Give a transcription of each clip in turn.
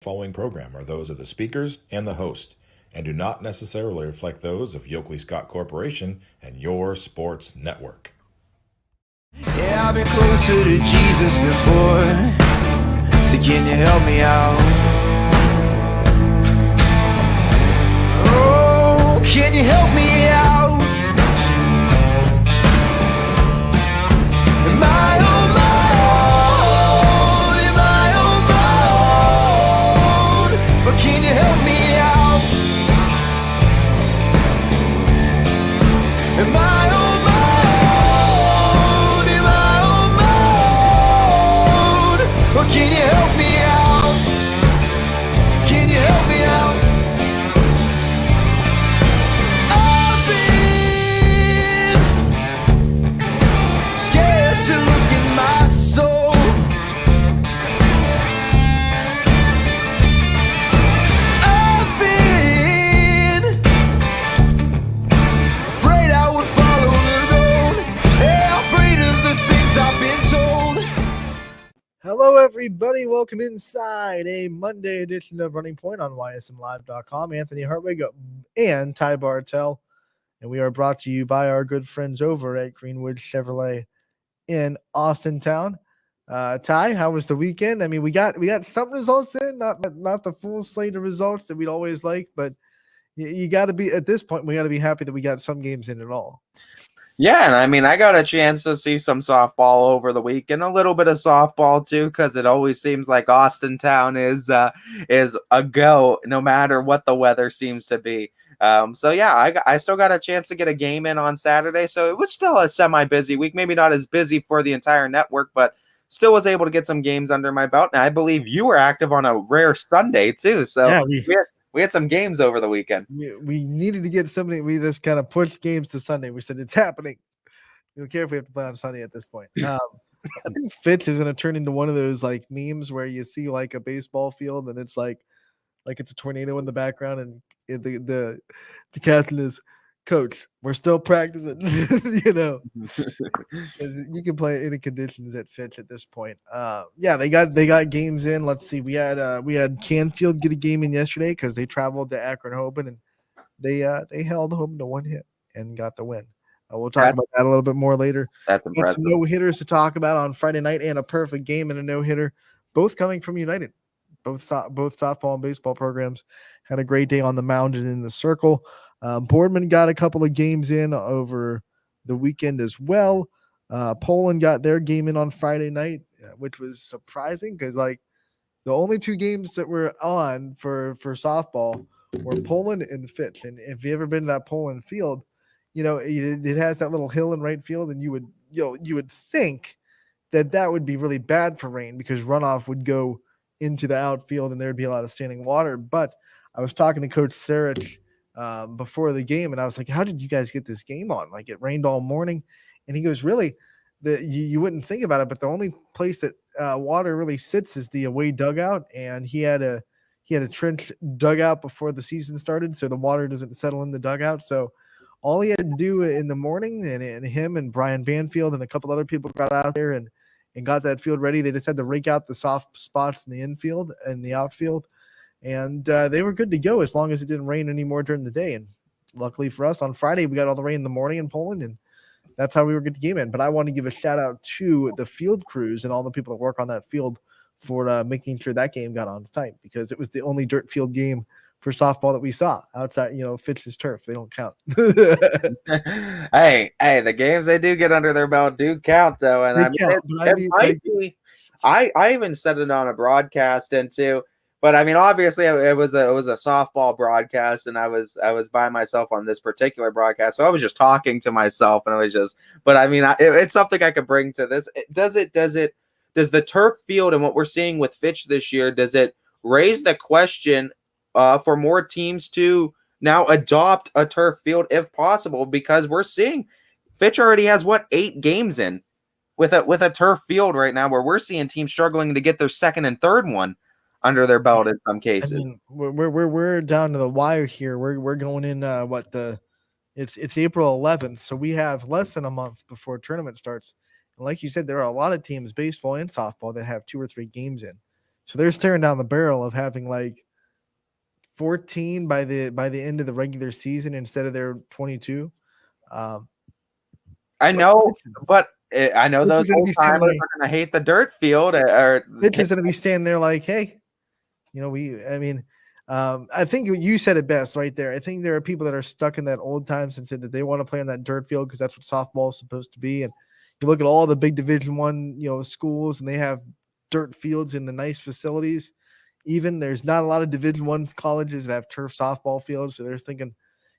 Following program are those of the speakers and the host, and do not necessarily reflect those of Yoakley Scott Corporation and your sports network. Yeah, I've been closer to Jesus before, so can you help me out? Oh, can you help me out? Am I on my own? Am I on my own? But can you help me out? Am I on my own? Am I on my own? Or can you help me out? Can you help me out? I've been scared to look in my soul. I've been afraid I would follow the road. Yeah, afraid of the things I've been told. Hello, everybody. Welcome inside a Monday edition of Running Point on ysnlive.com. Anthony Hartwig and Ty Bartell. And we are brought to you by our good friends over at Greenwood Chevrolet in Austintown. Ty, how was the weekend? I mean, we got some results in, not the full slate of results that we'd always like, but you got to be, at this point, we got to be happy that we got some games in at all. Yeah, and I mean, I got a chance to see some softball over the weekend, a little bit of softball too, because it always seems like Austintown is a go, no matter what the weather seems to be. So yeah, I still got a chance to get a game in on Saturday, so it was still a semi-busy week, maybe not as busy for the entire network, but still was able to get some games under my belt. And I believe you were active on a rare Sunday too, so Yeah, we had some games over the weekend. we needed to get somebody. We just kind of pushed games to Sunday. We said it's happening. We don't care if we have to play on Sunday at this point. I think Fitch is going to turn into one of those like memes where you see like a baseball field and it's like it's a tornado in the background and the captain is, "Coach, we're still practicing." You know, 'cause you can play any conditions at Fitch at this point. Yeah, they got games in. Let's see. We had Canfield get a game in yesterday because they traveled to Akron Hoban and they held home to one hit and got the win. We'll talk about that a little bit more later. That's Some impressive. no-hitters to talk about on Friday night and a perfect game and a no-hitter, both coming from United. Both softball and baseball programs had a great day on the mound and in the circle. Boardman got a couple of games in over the weekend as well. Poland got their game in on Friday night, which was surprising because like the only two games that were on for softball were Poland and Fitch. And if you ever been to that Poland field, you know it has that little hill in right field, and you would think that would be really bad for rain because runoff would go into the outfield and there'd be a lot of standing water. But I was talking to Coach Sarich before the game, and I was like, "How did you guys get this game on? Like it rained all morning?" And he goes, "Really? You wouldn't think about it, but the only place that water really sits is the away dugout, and he had a trench dugout before the season started, so the water doesn't settle in the dugout. So all he had to do in the morning, and him and Brian Banfield and a couple other people got out there and got that field ready. They just had to rake out the soft spots in the infield and the outfield, and they were good to go as long as it didn't rain anymore during the day. And luckily for us, on Friday we got all the rain in the morning in Poland, and that's how we were good to game in. But I want to give a shout out to the field crews and all the people that work on that field for making sure that game got on time, because it was the only dirt field game for softball that we saw outside, Fitch's turf. They don't count. Hey, the games they do get under their belt do count, though. And I even said it on a broadcast into, but I mean, obviously it was a softball broadcast, and I was by myself on this particular broadcast, so I was just talking to myself, and I was just. But I mean, it's something I could bring to this. Does the turf field and what we're seeing with Fitch this year, does it raise the question for more teams to now adopt a turf field if possible? Because we're seeing Fitch already has 8 games in with a turf field right now, where we're seeing teams struggling to get their second and third one under their belt in some cases. I mean, we're down to the wire here. We're going in it's April 11th, so we have less than a month before tournament starts. And like you said, there are a lot of teams, baseball and softball, that have 2 or 3 games in. So they're staring down the barrel of having like 14 by the end of the regular season instead of their 22. I know, but I know Fitch those is gonna old be standing timers there. are going to hate the dirt field. Or Fitch is going to be standing there like, hey, I think you said it best right there. I think there are people that are stuck in that old times and said that they want to play on that dirt field because that's what softball is supposed to be. And you look at all the big Division I, schools, and they have dirt fields in the nice facilities. Even there's not a lot of Division I colleges that have turf softball fields, so they're thinking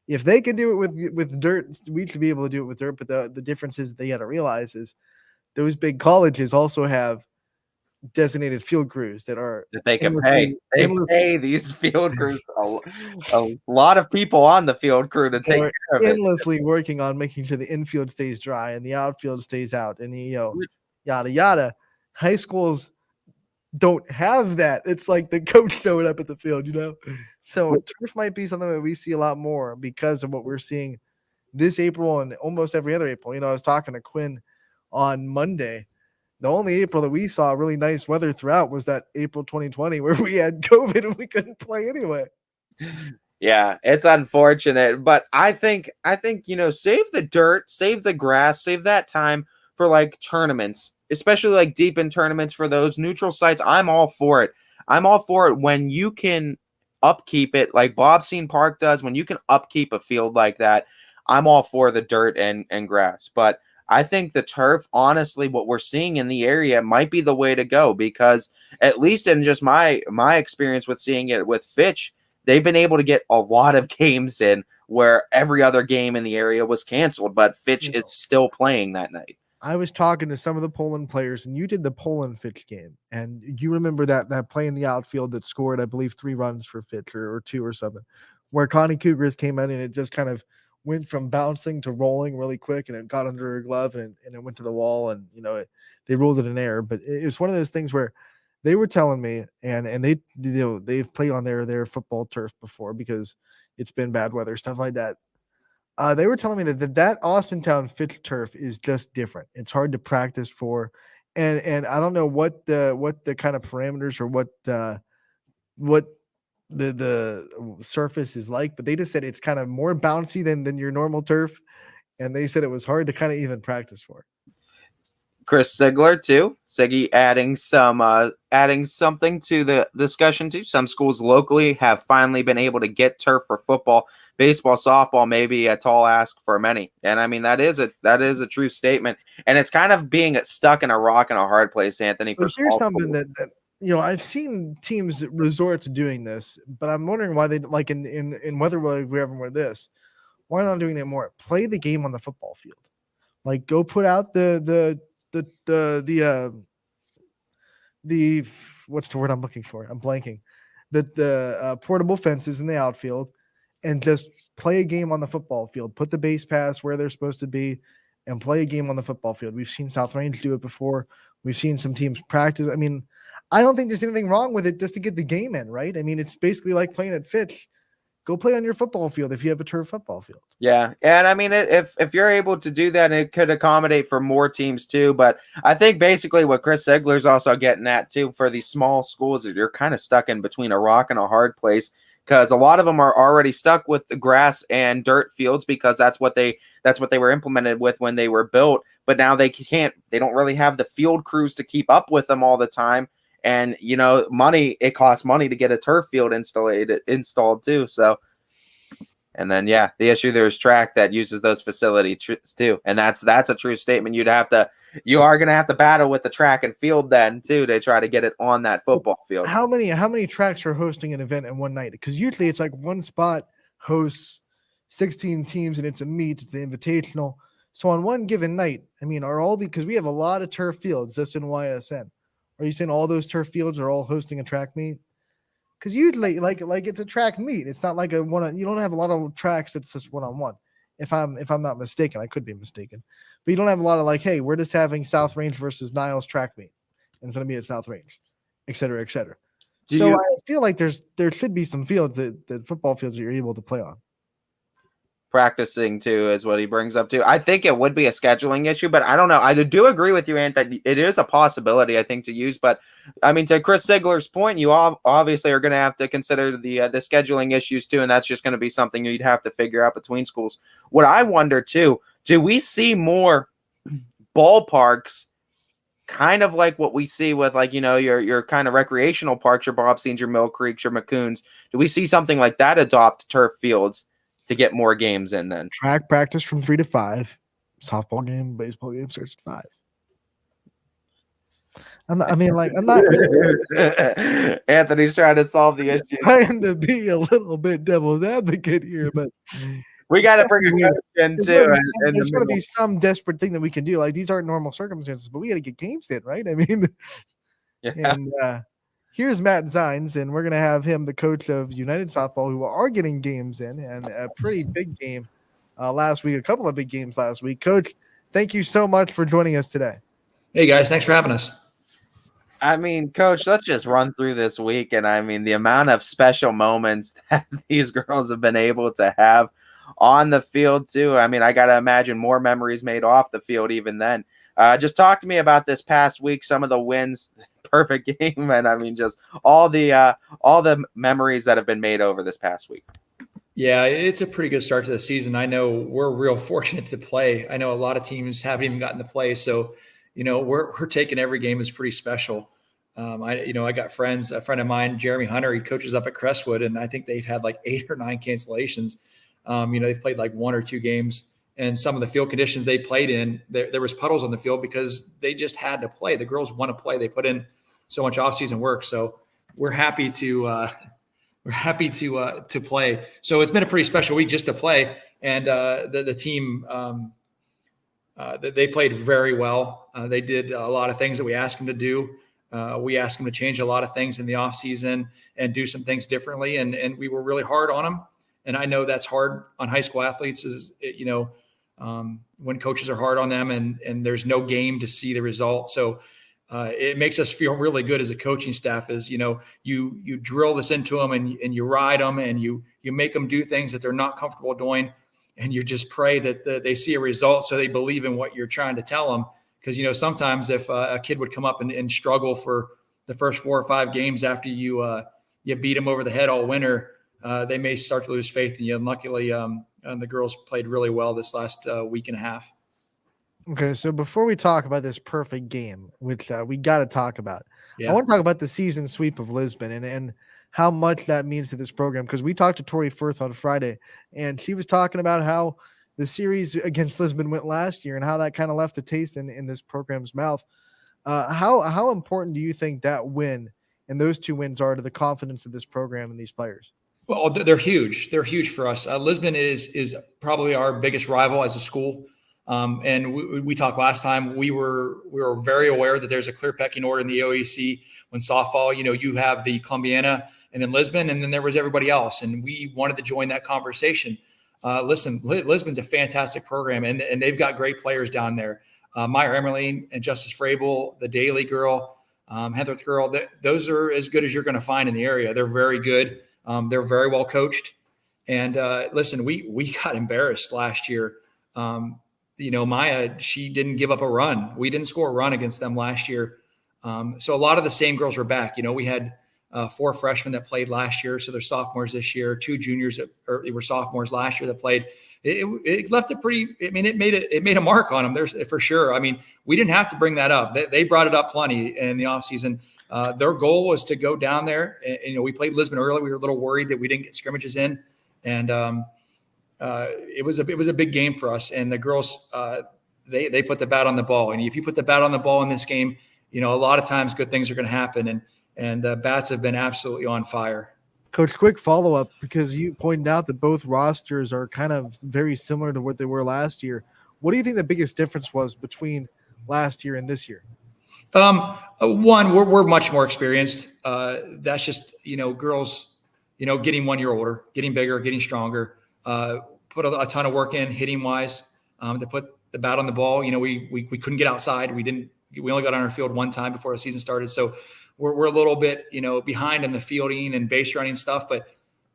if they can do it with dirt, we should be able to do it with dirt. But the difference is they got to realize is those big colleges also have designated field crews that they can pay. They pay these field crews a lot of people on the field crew to take care of it. Endlessly working on making sure the infield stays dry and the outfield stays out, and yada yada. High schools don't have that. It's like the coach showing up at the field, So turf might be something that we see a lot more because of what we're seeing this April and almost every other April. I was talking to Quinn on Monday. The only April that we saw really nice weather throughout was that April 2020 where we had COVID and we couldn't play anyway. Yeah, it's unfortunate, but I think save the dirt, save the grass, save that time for like tournaments, especially like deep in tournaments for those neutral sites. I'm all for it. I'm all for it when you can upkeep it like Bobseen Park does. When you can upkeep a field like that, I'm all for the dirt and grass. But I think the turf, honestly, what we're seeing in the area might be the way to go because at least in just my experience with seeing it with Fitch, they've been able to get a lot of games in where every other game in the area was canceled, but Fitch is still playing that night. I was talking to some of the Poland players, and you did the Poland Fitch game, and you remember that play in the outfield that scored, I believe, 3 runs for Fitch or 2 or something, where Connie Cougars came in and it just kind of went from bouncing to rolling really quick, and it got under her glove and it went to the wall, and they ruled it an error. But it's one of those things where they were telling me, and they've played on their football turf before because it's been bad weather, stuff like that. They were telling me that Austintown Fitch turf is just different. It's hard to practice for, and I don't know what the kind of parameters or what the surface is like, but they just said it's kind of more bouncy than your normal turf, and they said it was hard to kind of even practice for. Chris Sigler too. Siggy adding something to the discussion too. Some schools locally have finally been able to get turf for football, baseball, softball. Maybe a tall ask for many, and I mean that is a true statement. And it's kind of being stuck in a rock and a hard place, Anthony. For here's something that I've seen teams resort to doing this, but I'm wondering why they like in weather we haven't this. Why not doing it more? Play the game on the football field. Like go put out the what's the word I'm looking for? I'm blanking. The portable fences in the outfield and just play a game on the football field. Put the base pass where they're supposed to be and play a game on the football field. We've seen South Range do it before. We've seen some teams practice. I mean, I don't think there's anything wrong with it just to get the game in, right? I mean, it's basically like playing at Fitch. Go play on your football field if you have a turf football field. Yeah, and I mean, if you're able to do that, it could accommodate for more teams too. But I think basically what Chris Segler's also getting at too for these small schools, you're kind of stuck in between a rock and a hard place because a lot of them are already stuck with the grass and dirt fields because that's what they were implemented with when they were built. But now they don't really have the field crews to keep up with them all the time. And it costs money to get a turf field installed too. So, and then the issue there's track that uses those facilities too, and that's a true statement. You are gonna have to battle with the track and field then too to try to get it on that football field. How many tracks are hosting an event in one night? Because usually it's like one spot hosts 16 teams and it's a meet, it's an invitational. So on one given night, I mean, because we have a lot of turf fields just in YSN. Are you saying all those turf fields are all hosting a track meet? Because usually, like it's a track meet. It's not like you don't have a lot of tracks that's just one-on-one. If I'm not mistaken, I could be mistaken. But you don't have a lot of like, hey, we're just having South Range versus Niles track meet, and it's going to be at South Range, et cetera, et cetera. I feel like there should be some fields that football fields that you're able to play on. practicing too, is what he brings up too. I think it would be a scheduling issue, but I don't know. I do agree with you, Ant, that it is a possibility, I think, to use. But I mean, to Chris Ziegler's point, you all obviously are going to have to consider the scheduling issues too, and that's just going to be something you'd have to figure out between schools. What I wonder too, do we see more ballparks kind of like what we see with, like, you know, your kind of recreational parks, your Bobsleys, your Mill Creeks, your McCoons? Do we see something like that adopt turf fields to get more games in then? Track practice from 3 to 5. Softball game, baseball game starts at 5. I'm not Anthony's trying to solve the issue. trying to be a little bit devil's advocate here, but We got to bring a coach in too. There's going to be some desperate thing that we can do. Like, these aren't normal circumstances, but we got to get games in, right? I mean, Yeah. and here's Matt Zines, and we're going to have him, the coach of United Softball, who are getting games in, and a pretty big game last week, a couple of big games last week. Coach, thank you so much for joining us today. Hey, guys. Thanks for having us. I mean, Coach, let's just run through this week. And I mean, the amount of special moments that these girls have been able to have on the field too. I mean, I got to imagine more memories made off the field even then. Just talk to me about this past week, some of the wins, perfect game, and I mean, just all the memories that have been made over this past week. Yeah, it's a pretty good start to the season. I know we're real fortunate to play. I know a lot of teams haven't even gotten to play, so you know we're taking every game as pretty special. I got friends. A friend of mine, Jeremy Hunter, he coaches up at Crestwood, and I think they've had like 8 or 9 cancellations. They've played like 1 or 2 games, and some of the field conditions they played in, there was puddles on the field because they just had to play. The girls want to play. They put in so much off-season work, so we're happy to play. So it's been a pretty special week just to play, and the team they played very well. They did a lot of things that we asked them to do. We asked them to change a lot of things in the off season and do some things differently. And we were really hard on them. And I know that's hard on high school athletes when coaches are hard on them and there's no game to see the result. So it makes us feel really good as a coaching staff is, you drill this into them and you ride them and you make them do things that they're not comfortable doing. And you just pray that they see a result so they believe in what you're trying to tell them. Because, sometimes if a kid would come up and struggle for the first 4 or 5 games after you beat them over the head all winter, they may start to lose faith in you. And luckily, the girls played really well this last week and a half. Okay, so before we talk about this perfect game, which we got to talk about, Yeah. I want to talk about the season sweep of Lisbon and how much that means to this program. Because we talked to Tori Firth on Friday, and she was talking about how the series against Lisbon went last year and how that kind of left a taste in this program's mouth. How important do you think that win and those 2 wins are to the confidence of this program and these players? Well, they're huge. They're huge for us. Lisbon is probably our biggest rival as a school. And we talked last time. We were very aware that there's a clear pecking order in the OEC when softball. You have the Columbiana and then Lisbon, and then there was everybody else. And we wanted to join that conversation. Listen, Lisbon's a fantastic program, and they've got great players down there. Meyer Emmerling and Justice Frabel, the Daly girl, Henthrop girl, those are as good as you're going to find in the area. They're very good. They're very well coached. And listen, we got embarrassed last year. Maya, she didn't give up a run. We didn't score a run against them last year. So a lot of the same girls were back. We had 4 freshmen that played last year, so they're sophomores this year. 2 juniors they were sophomores last year that played. It left a pretty. I mean, it made a mark on them. There's for sure. I mean, we didn't have to bring that up. They brought it up plenty in the offseason. Their goal was to go down there. And, we played Lisbon early. We were a little worried that we didn't get scrimmages in, and it was a big game for us. And the girls, they put the bat on the ball. And if you put the bat on the ball in this game, a lot of times good things are going to happen. And the bats have been absolutely on fire. Coach, quick follow-up, because you pointed out that both rosters are kind of very similar to what they were last year. What do you think the biggest difference was between last year and this year? One, we're much more experienced. That's just, girls, getting 1 year older, getting bigger, getting stronger, put a ton of work in hitting wise, to put the bat on the ball. We couldn't get outside. We only got on our field 1 time before the season started. So we're a little bit, behind in the fielding and base running stuff, but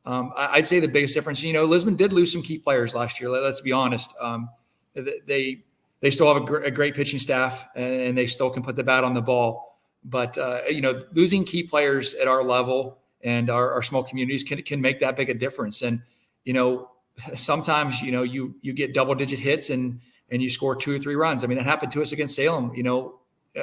I'd say the biggest difference, Lisbon did lose some key players last year. Let's be honest. They still have a great pitching staff, and they still can put the bat on the ball. But, losing key players at our level and our small communities can make that big a difference. And, sometimes, you get double-digit hits and you score 2 or 3 runs. I mean, that happened to us against Salem.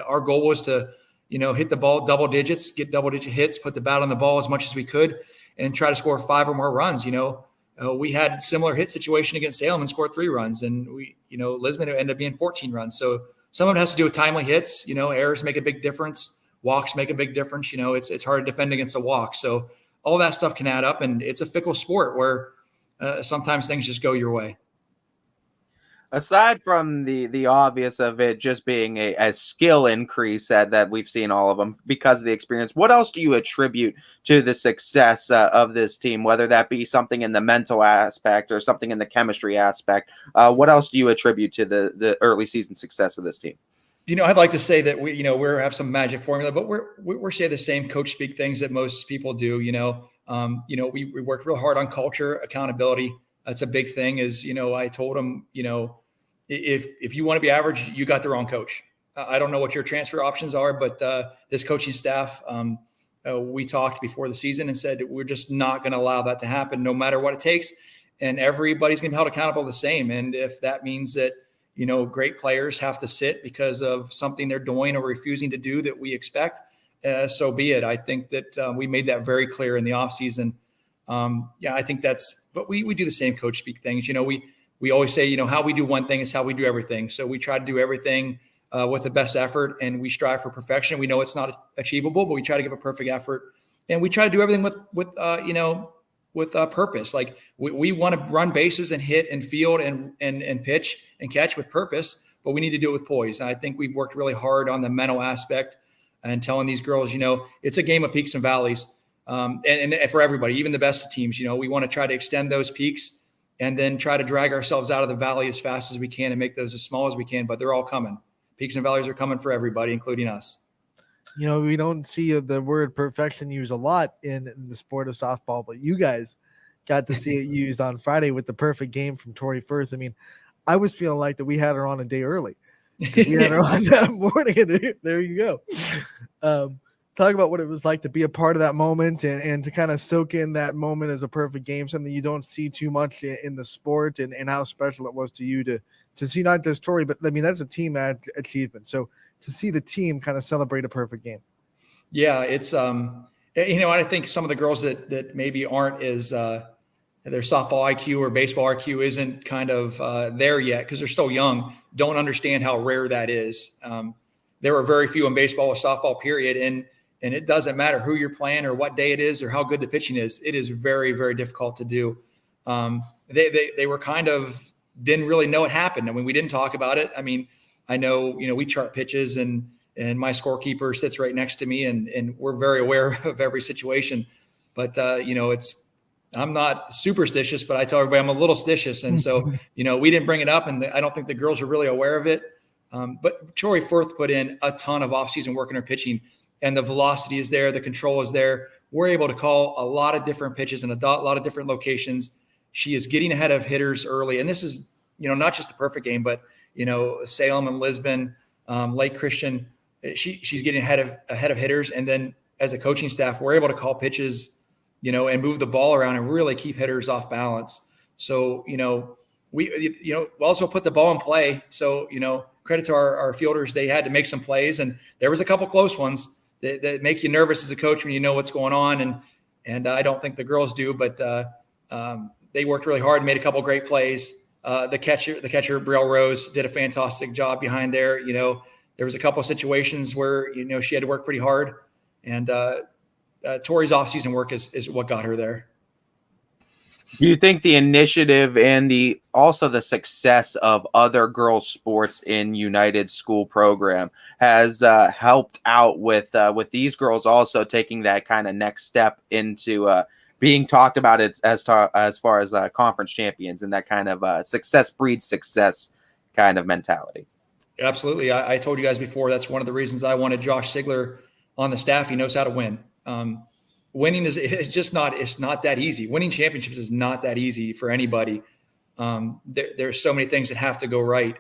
Our goal was to, hit the ball double digits, get double-digit hits, put the bat on the ball as much as we could, and try to score 5 or more runs. We had a similar hit situation against Salem and scored 3 runs, and Lisbon ended up being 14 runs. So some of it has to do with timely hits. Errors make a big difference. Walks make a big difference. It's hard to defend against a walk. So all that stuff can add up, and it's a fickle sport where sometimes things just go your way. Aside from the obvious of it just being a skill increase that we've seen all of them because of the experience, what else do you attribute to the success of this team, whether that be something in the mental aspect or something in the chemistry aspect? What else do you attribute to the early season success of this team? I'd like to say that we have some magic formula, but we're saying the same coach speak things that most people do. We worked real hard on culture, accountability. That's a big thing. I told them, if you want to be average, you got the wrong coach. I don't know what your transfer options are, but this coaching staff, we talked before the season and said we're just not going to allow that to happen, no matter what it takes. And everybody's going to be held accountable the same. And if that means that great players have to sit because of something they're doing or refusing to do that we expect, so be it. I think that we made that very clear in the offseason. I think but we do the same coach speak things. We always say, how we do one thing is how we do everything. So we try to do everything with the best effort, and we strive for perfection. We know it's not achievable, but we try to give a perfect effort, and we try to do everything with purpose. Like we want to run bases and hit and field and pitch and catch with purpose, but we need to do it with poise. And I think we've worked really hard on the mental aspect and telling these girls, it's a game of peaks and valleys. And for everybody, even the best of teams, we want to try to extend those peaks and then try to drag ourselves out of the valley as fast as we can and make those as small as we can, but they're all coming. Peaks and valleys are coming for everybody, including us. We don't see the word perfection used a lot in the sport of softball, but you guys got to see it used on Friday with the perfect game from Tori Firth. I mean, I was feeling like that we had her on a day early. We had her on that morning, and there you go. Talk about what it was like to be a part of that moment and to kind of soak in that moment as a perfect game, something you don't see too much in the sport, and how special it was to you to see not just Tori, but I mean, that's a team achievement. So to see the team kind of celebrate a perfect game. Yeah, it's, I think some of the girls that maybe aren't as their softball IQ or baseball IQ isn't kind of there yet because they're still young, don't understand how rare that is. There were very few in baseball or softball, period. And it doesn't matter who you're playing or what day it is or how good the pitching is. It is very, very difficult to do. They were kind of didn't really know it happened. I mean, we didn't talk about it. I mean, I know, we chart pitches and my scorekeeper sits right next to me and we're very aware of every situation. But, I'm not superstitious, but I tell everybody I'm a little stitious. And so, we didn't bring it up, and I don't think the girls are really aware of it. But Tori Firth put in a ton of offseason work in her pitching, and the velocity is there. The control is there. We're able to call a lot of different pitches in a lot of different locations. She is getting ahead of hitters early. And this is, not just the perfect game, but, Salem and Lisbon, Lake Christian, she's getting ahead of hitters. And then as a coaching staff, we're able to call pitches, and move the ball around and really keep hitters off balance. So, we also put the ball in play. So, credit to our fielders. They had to make some plays, and there was a couple close ones that make you nervous as a coach when you know what's going on. And I don't think the girls do, but they worked really hard and made a couple great plays. The catcher, Brielle Rose, did a fantastic job behind there. There was a couple of situations where, she had to work pretty hard, and Tori's offseason work is what got her there. Do you think the initiative and also the success of other girls' sports in United school program has helped out with these girls also taking that kind of next step into being talked about as far as conference champions and that kind of success breeds success kind of mentality? Absolutely. I told you guys before, that's one of the reasons I wanted Josh Sigler on the staff. He knows how to win. winning is just not, it's not that easy. Winning championships is not that easy for anybody. There's so many things that have to go right.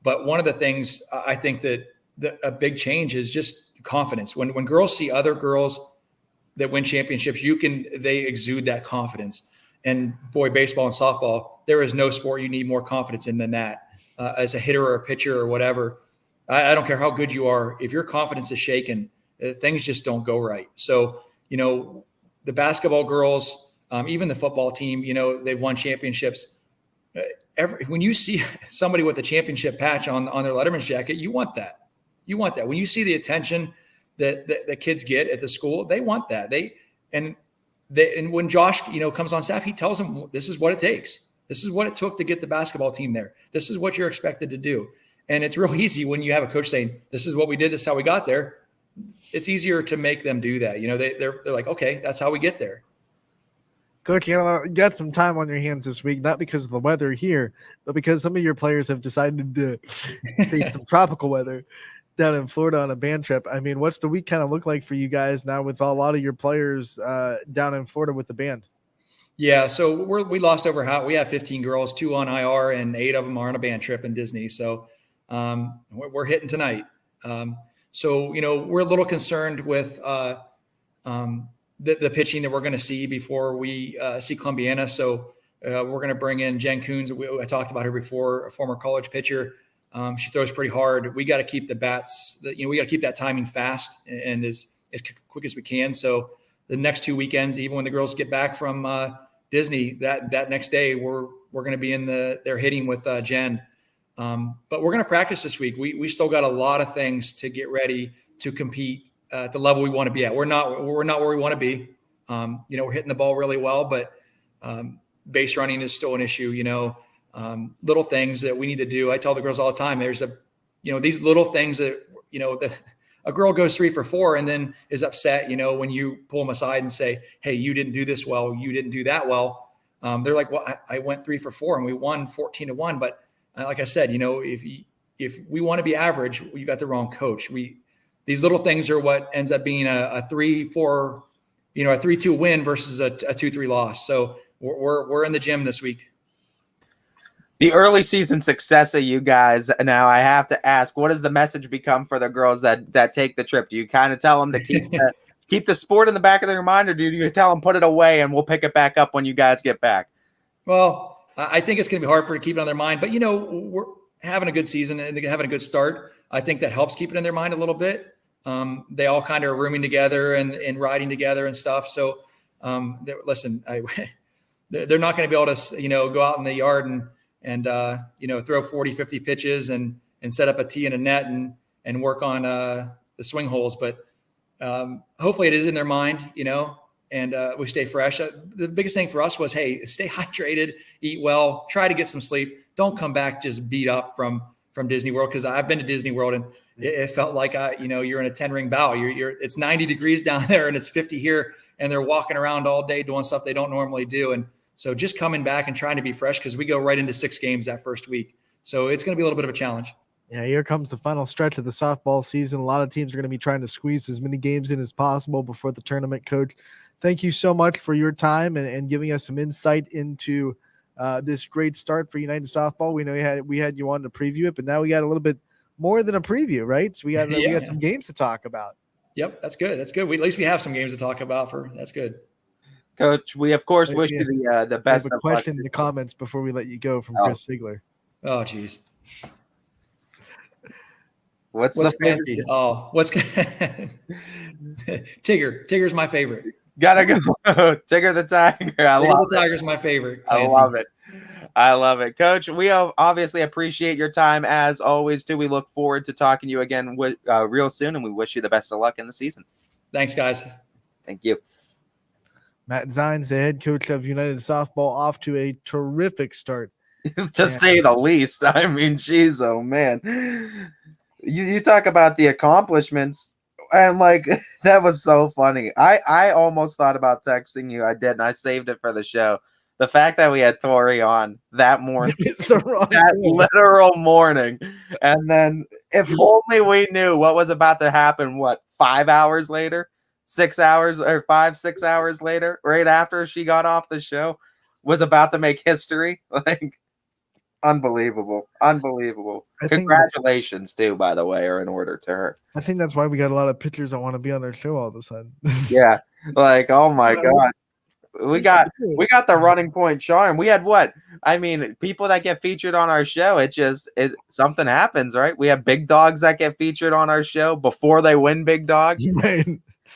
But one of the things I think that a big change is just confidence. When girls see other girls that win championships, they exude that confidence. And boy, baseball and softball, there is no sport you need more confidence in than that. As a hitter or a pitcher or whatever, I don't care how good you are. If your confidence is shaken, things just don't go right. So, the basketball girls, even the football team, they've won championships. When you see somebody with a championship patch on their Letterman's jacket, you want that. You want that. When you see the attention that the kids get at the school, they want that. And when Josh, comes on staff, he tells them this is what it takes. This is what it took to get the basketball team there. This is what you're expected to do. And it's real easy when you have a coach saying, this is what we did. This is how we got there. It's easier to make them do that. They're like, okay, that's how we get there. Coach, you got some time on your hands this week, not because of the weather here, but because some of your players have decided to face some tropical weather down in Florida on a band trip. I mean, what's the week kind of look like for you guys now with a lot of your players down in Florida with the band? Yeah, so we lost we have 15 girls, 2 on IR, and 8 of them are on a band trip in Disney. So we're hitting tonight. So we're a little concerned with the pitching that we're going to see before we see Columbiana. So we're going to bring in Jen Coons. I talked about her before, a former college pitcher. She throws pretty hard. We got to keep the bats, we got to keep that timing fast and as quick as we can. So the next 2 weekends, even when the girls get back from Disney, that next day, we're going to be they're hitting with Jen. But we're going to practice this week. We still got a lot of things to get ready to compete at the level we want to be at. We're not where we want to be. We're hitting the ball really well, but base running is still an issue. Little things that we need to do. I tell the girls all the time, there's these little things that, a girl goes 3 for 4 and then is upset, when you pull them aside and say, hey, you didn't do this well. You didn't do that well. They're like, well, I went 3 for 4 and we won 14-1. But like I said, if we want to be average, you got the wrong coach. These little things are what ends up being a 3-4, a 3-2 win versus a 2-3 loss. So we're in the gym this week. The early season success of you guys. Now I have to ask, what does the message become for the girls that take the trip? Do you kind of tell them to keep the sport in the back of their mind, or do you tell them put it away and we'll pick it back up when you guys get back? Well, I think it's going to be hard for them to keep it on their mind, but we're having a good season and having a good start. I think that helps keep it in their mind a little bit. They all kind of are rooming together and riding together and stuff. So listen, they're not going to be able to, go out in the yard and throw 40, 50 pitches and set up a tee and a net and work on the swing holes. But hopefully it is in their mind, and we stay fresh. The biggest thing for us was, hey, stay hydrated, eat well, try to get some sleep. Don't come back just beat up from Disney World, because I've been to Disney World and it felt like you're in a 10-ring bow. It's 90 degrees down there and it's 50 here, and they're walking around all day doing stuff they don't normally do. And so just coming back and trying to be fresh, because we go right into 6 games that first week. So it's going to be a little bit of a challenge. Yeah, here comes the final stretch of the softball season. A lot of teams are going to be trying to squeeze as many games in as possible before the tournament. Coach, thank you so much for your time and giving us some insight into this great start for United Softball. We know we had you on to preview it, but now we got a little bit more than a preview, right? So we got some games to talk about. Yep, that's good. That's good. At least we have some games to talk about. That's good. Coach, we of course wish you the best. I have a question in the comments before we let you go from Chris Sigler. Oh, geez. What's fancy? Oh, what's Tigger? Tigger's my favorite. Gotta go. Tigger the Tiger. I love the Tiger's my favorite. Fancy. I love it. Coach, we obviously appreciate your time as always, too. We look forward to talking to you again real soon, and we wish you the best of luck in the season. Thanks, guys. Thank you. Matt Zines, the head coach of United Softball, off to a terrific start. To say the least. I mean, geez, oh, man. You talk about the accomplishments, and, that was so funny. I almost thought about texting you. I did, and I saved it for the show. The fact that we had Tori on that morning, literal morning, and then if only we knew what was about to happen, 5 hours later? 6 hours or 5-6 hours later, right after she got off the show, was about to make history. Like, unbelievable. Congratulations too, by the way, are in order to her. I think that's why we got a lot of pitchers that want to be on our show all of a sudden. Yeah, like, oh my God. We got the Running Point charm. We had what? I mean, people that get featured on our show, something happens, right? We have big dogs that get featured on our show before they win big dogs, Right.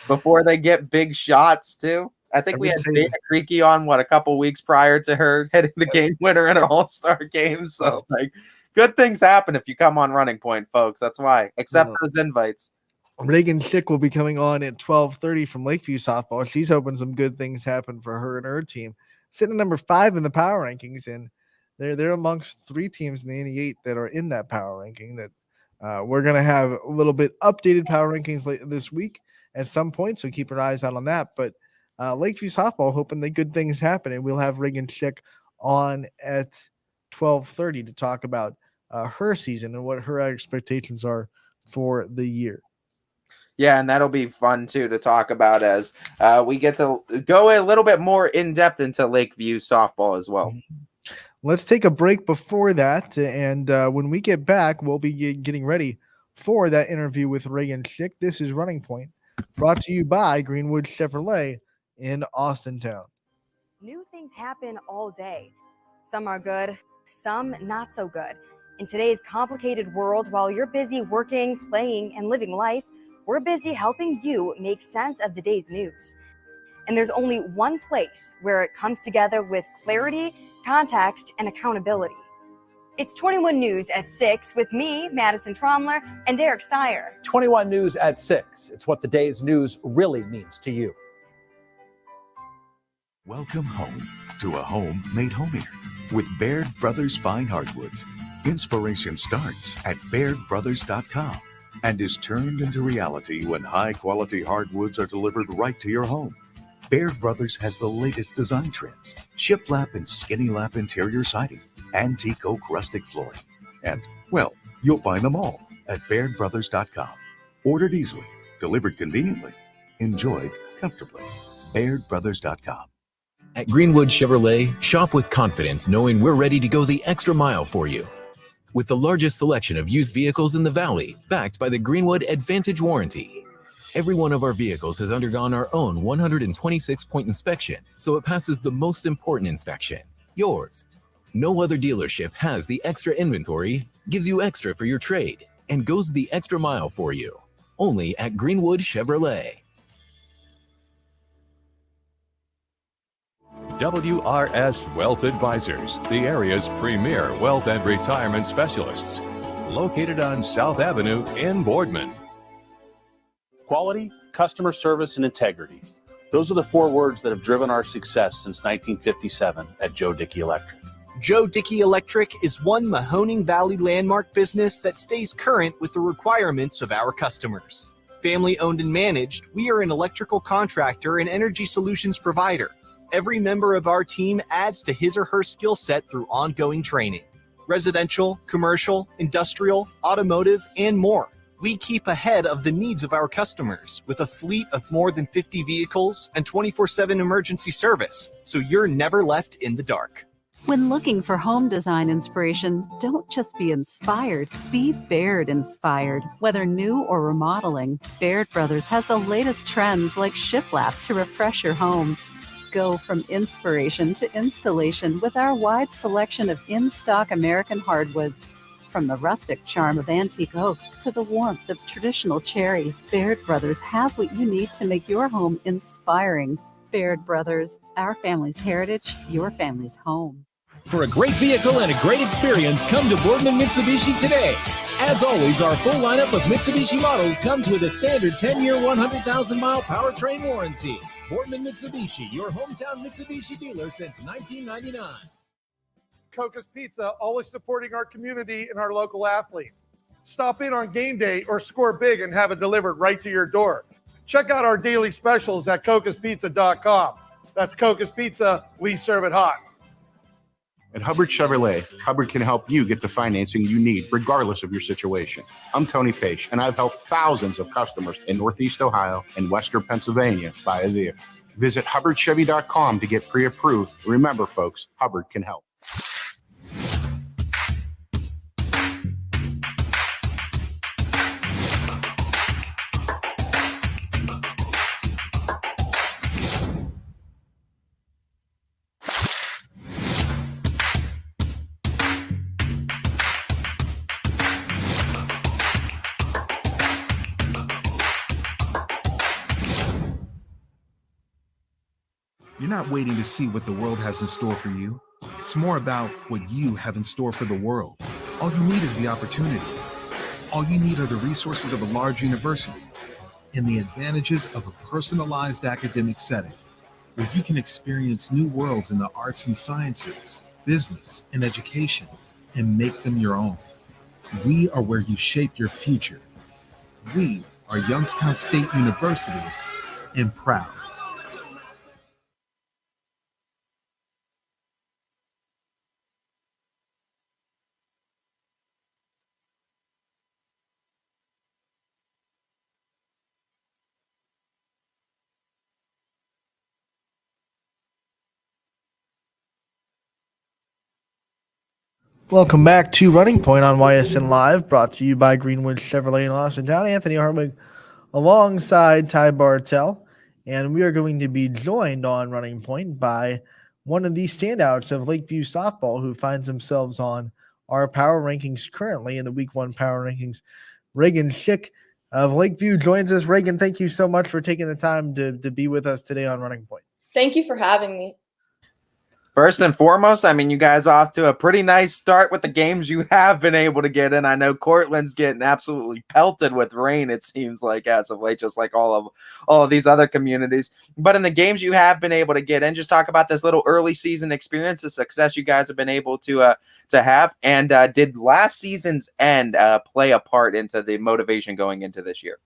before they get big shots too. I think we had Dana Creaky on a couple weeks prior to her hitting the game winner in an All-Star game. So like, good things happen if you come on Running Point, folks. That's why. Accept those invites. Reagan Schick will be coming on at 12:30 from Lakeview softball. She's hoping some good things happen for her and her team. Sitting at number 5 in the power rankings, and they're amongst 3 teams in the 88 that are in that power ranking. That we're gonna have a little bit updated power rankings later this week at some point, so keep your eyes out on that. But Lakeview softball hoping that good things happen, and we'll have Reagan Schick on at 12:30 to talk about her season and what her expectations are for the year. Yeah, and that'll be fun too to talk about as we get to go a little bit more in depth into Lakeview softball as well. Let's take a break before that, and when we get back, we'll be getting ready for that interview with Reagan Schick. This is Running Point, brought to you by Greenwood Chevrolet in Austintown. New things happen all day. Some are good, some not so good. In today's complicated world, while you're busy working, playing, and living life, we're busy helping you make sense of the day's news. And there's only one place where it comes together with clarity, context, and accountability. It's 21 News at 6 with me, Madison Tromler, and Derek Steyer. 21 News at 6. It's what the day's news really means to you. Welcome home to a home made homier with Baird Brothers Fine Hardwoods. Inspiration starts at BairdBrothers.com and is turned into reality when high-quality hardwoods are delivered right to your home. Baird Brothers has the latest design trends, shiplap and skinny lap interior siding, antique oak rustic flooring, and, well, you'll find them all at BairdBrothers.com. Ordered easily, delivered conveniently, enjoyed comfortably. BairdBrothers.com. At Greenwood Chevrolet, shop with confidence knowing we're ready to go the extra mile for you. With the largest selection of used vehicles in the Valley, backed by the Greenwood Advantage Warranty. Every one of our vehicles has undergone our own 126-point inspection, so it passes the most important inspection, yours. No other dealership has the extra inventory, gives you extra for your trade, and goes the extra mile for you. Only at Greenwood Chevrolet. WRS Wealth Advisors, the area's premier wealth and retirement specialists. Located on South Avenue in Boardman. Quality, customer service, and integrity. Those are the 4 words that have driven our success since 1957 at Joe Dickey Electric. Joe Dickey Electric is one Mahoning Valley landmark business that stays current with the requirements of our customers. Family owned and managed, we are an electrical contractor and energy solutions provider. Every member of our team adds to his or her skill set through ongoing training. Residential, commercial, industrial, automotive, and more. We keep ahead of the needs of our customers with a fleet of more than 50 vehicles and 24/7 emergency service, so you're never left in the dark. When looking for home design inspiration, don't just be inspired, be Baird inspired. Whether new or remodeling, Baird Brothers has the latest trends like shiplap to refresh your home. Go from inspiration to installation with our wide selection of in-stock American hardwoods. From the rustic charm of antique oak to the warmth of traditional cherry, Baird Brothers has what you need to make your home inspiring. Baird Brothers, our family's heritage, your family's home. For a great vehicle and a great experience, come to Boardman Mitsubishi today. As always, our full lineup of Mitsubishi models comes with a standard 10-year, 100,000-mile powertrain warranty. Boardman Mitsubishi, your hometown Mitsubishi dealer since 1999. Coca's Pizza, always supporting our community and our local athletes. Stop in on game day or score big and have it delivered right to your door. Check out our daily specials at cocaspizza.com. That's Coca's Pizza, we serve it hot. At Hubbard Chevrolet, Hubbard can help you get the financing you need, regardless of your situation. I'm Tony Page, and I've helped thousands of customers in Northeast Ohio and Western Pennsylvania buy a vehicle. Visit HubbardChevy.com to get pre-approved. Remember, folks, Hubbard can help. You're not waiting to see what the world has in store for you. It's more about what you have in store for the world. All you need is the opportunity. All you need are the resources of a large university and the advantages of a personalized academic setting where you can experience new worlds in the arts and sciences, business, and education and make them your own. We are where you shape your future. We are Youngstown State University and proud. Welcome back to Running Point on Ysn Live, brought to you by Greenwood Chevrolet in Austin Town. Anthony Hartwig alongside Ty Bartell, and we are going to be joined on Running Point by one of the standouts of Lakeview softball who finds themselves on our power rankings currently in the Week 1 power rankings. Reagan Schick of Lakeview joins us. Reagan, thank you so much for taking the time to be with us today on Running Point. Thank you for having me. First and foremost, I mean, you guys are off to a pretty nice start with the games you have been able to get in. I know Cortland's getting absolutely pelted with rain, it seems like, as of late, just like all of these other communities. But in the games you have been able to get in, just talk about this little early season experience, the success you guys have been able to have. And did last season's end play a part into the motivation going into this year?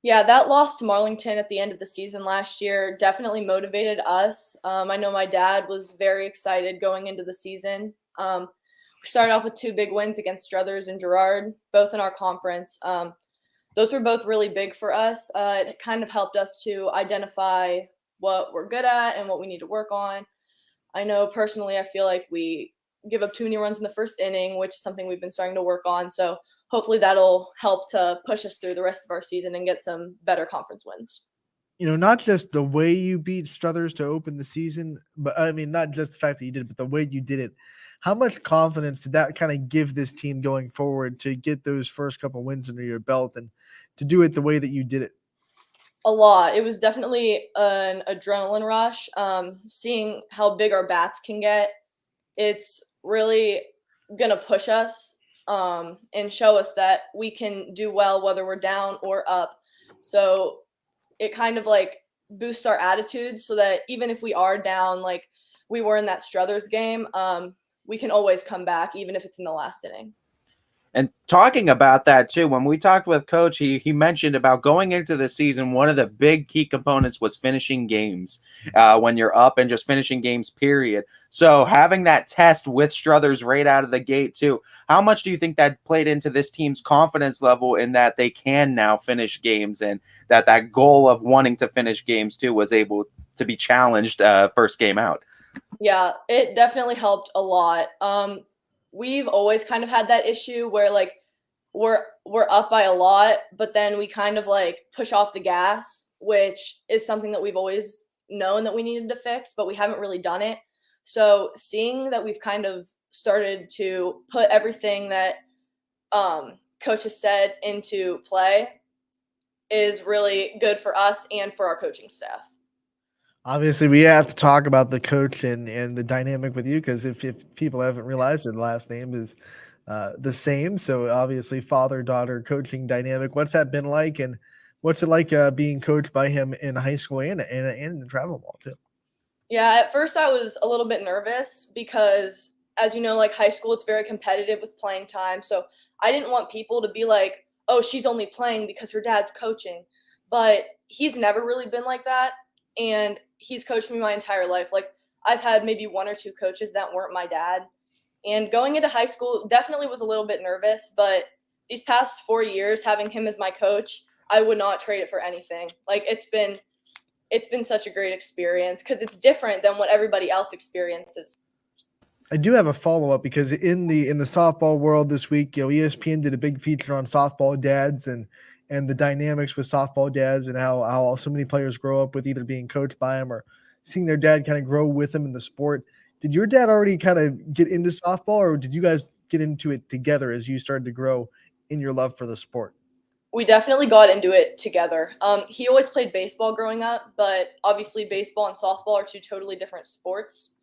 Yeah, that loss to Marlington at the end of the season last year definitely motivated us. I know my dad was very excited going into the season. We started off with 2 big wins against Struthers and Girard, both in our conference. Those were both really big for us. It kind of helped us to identify what we're good at and what we need to work on. I know personally, I feel like we give up too many runs in the first inning, which is something we've been starting to work on. So hopefully that'll help to push us through the rest of our season and get some better conference wins. You know, not just the way you beat Struthers to open the season, but I mean, not just the fact that you did it, but the way you did it. How much confidence did that kind of give this team going forward to get those first couple wins under your belt and to do it the way that you did it? A lot. It was definitely an adrenaline rush. Seeing how big our bats can get, it's really going to push us and show us that we can do well whether we're down or up. So it kind of like boosts our attitudes so that even if we are down, like we were in that Struthers game, we can always come back even if it's in the last inning. And talking about that too, when we talked with Coach, he mentioned about going into the season, one of the big key components was finishing games when you're up and just finishing games, period. So having that test with Struthers right out of the gate too, how much do you think that played into this team's confidence level in that they can now finish games and that goal of wanting to finish games too was able to be challenged first game out? Yeah, it definitely helped a lot. We've always kind of had that issue where like we're up by a lot, but then we kind of like push off the gas, which is something that we've always known that we needed to fix, but we haven't really done it. So seeing that we've kind of started to put everything that Coach has said into play is really good for us and for our coaching staff. Obviously, we have to talk about the coach and the dynamic with you because if people haven't realized it, the last name is the same. So obviously, father-daughter coaching dynamic. What's that been like, and what's it like being coached by him in high school and in the travel ball too? Yeah, at first I was a little bit nervous because, as you know, like high school, it's very competitive with playing time. So I didn't want people to be like, oh, she's only playing because her dad's coaching. But he's never really been like that. And he's coached me my entire life. Like, I've had maybe 1 or 2 coaches that weren't my dad. And going into high school definitely was a little bit nervous, but these past 4 years, having him as my coach, I would not trade it for anything. Like it's been such a great experience because it's different than what everybody else experiences. I do have a follow-up because in the softball world this week, ESPN did a big feature on softball dads and the dynamics with softball dads and how so many players grow up with either being coached by them or seeing their dad kind of grow with them in the sport. Did your dad already kind of get into softball, or did you guys get into it together as you started to grow in your love for the sport? We definitely got into it together. He always played baseball growing up, but obviously baseball and softball are 2 totally different sports.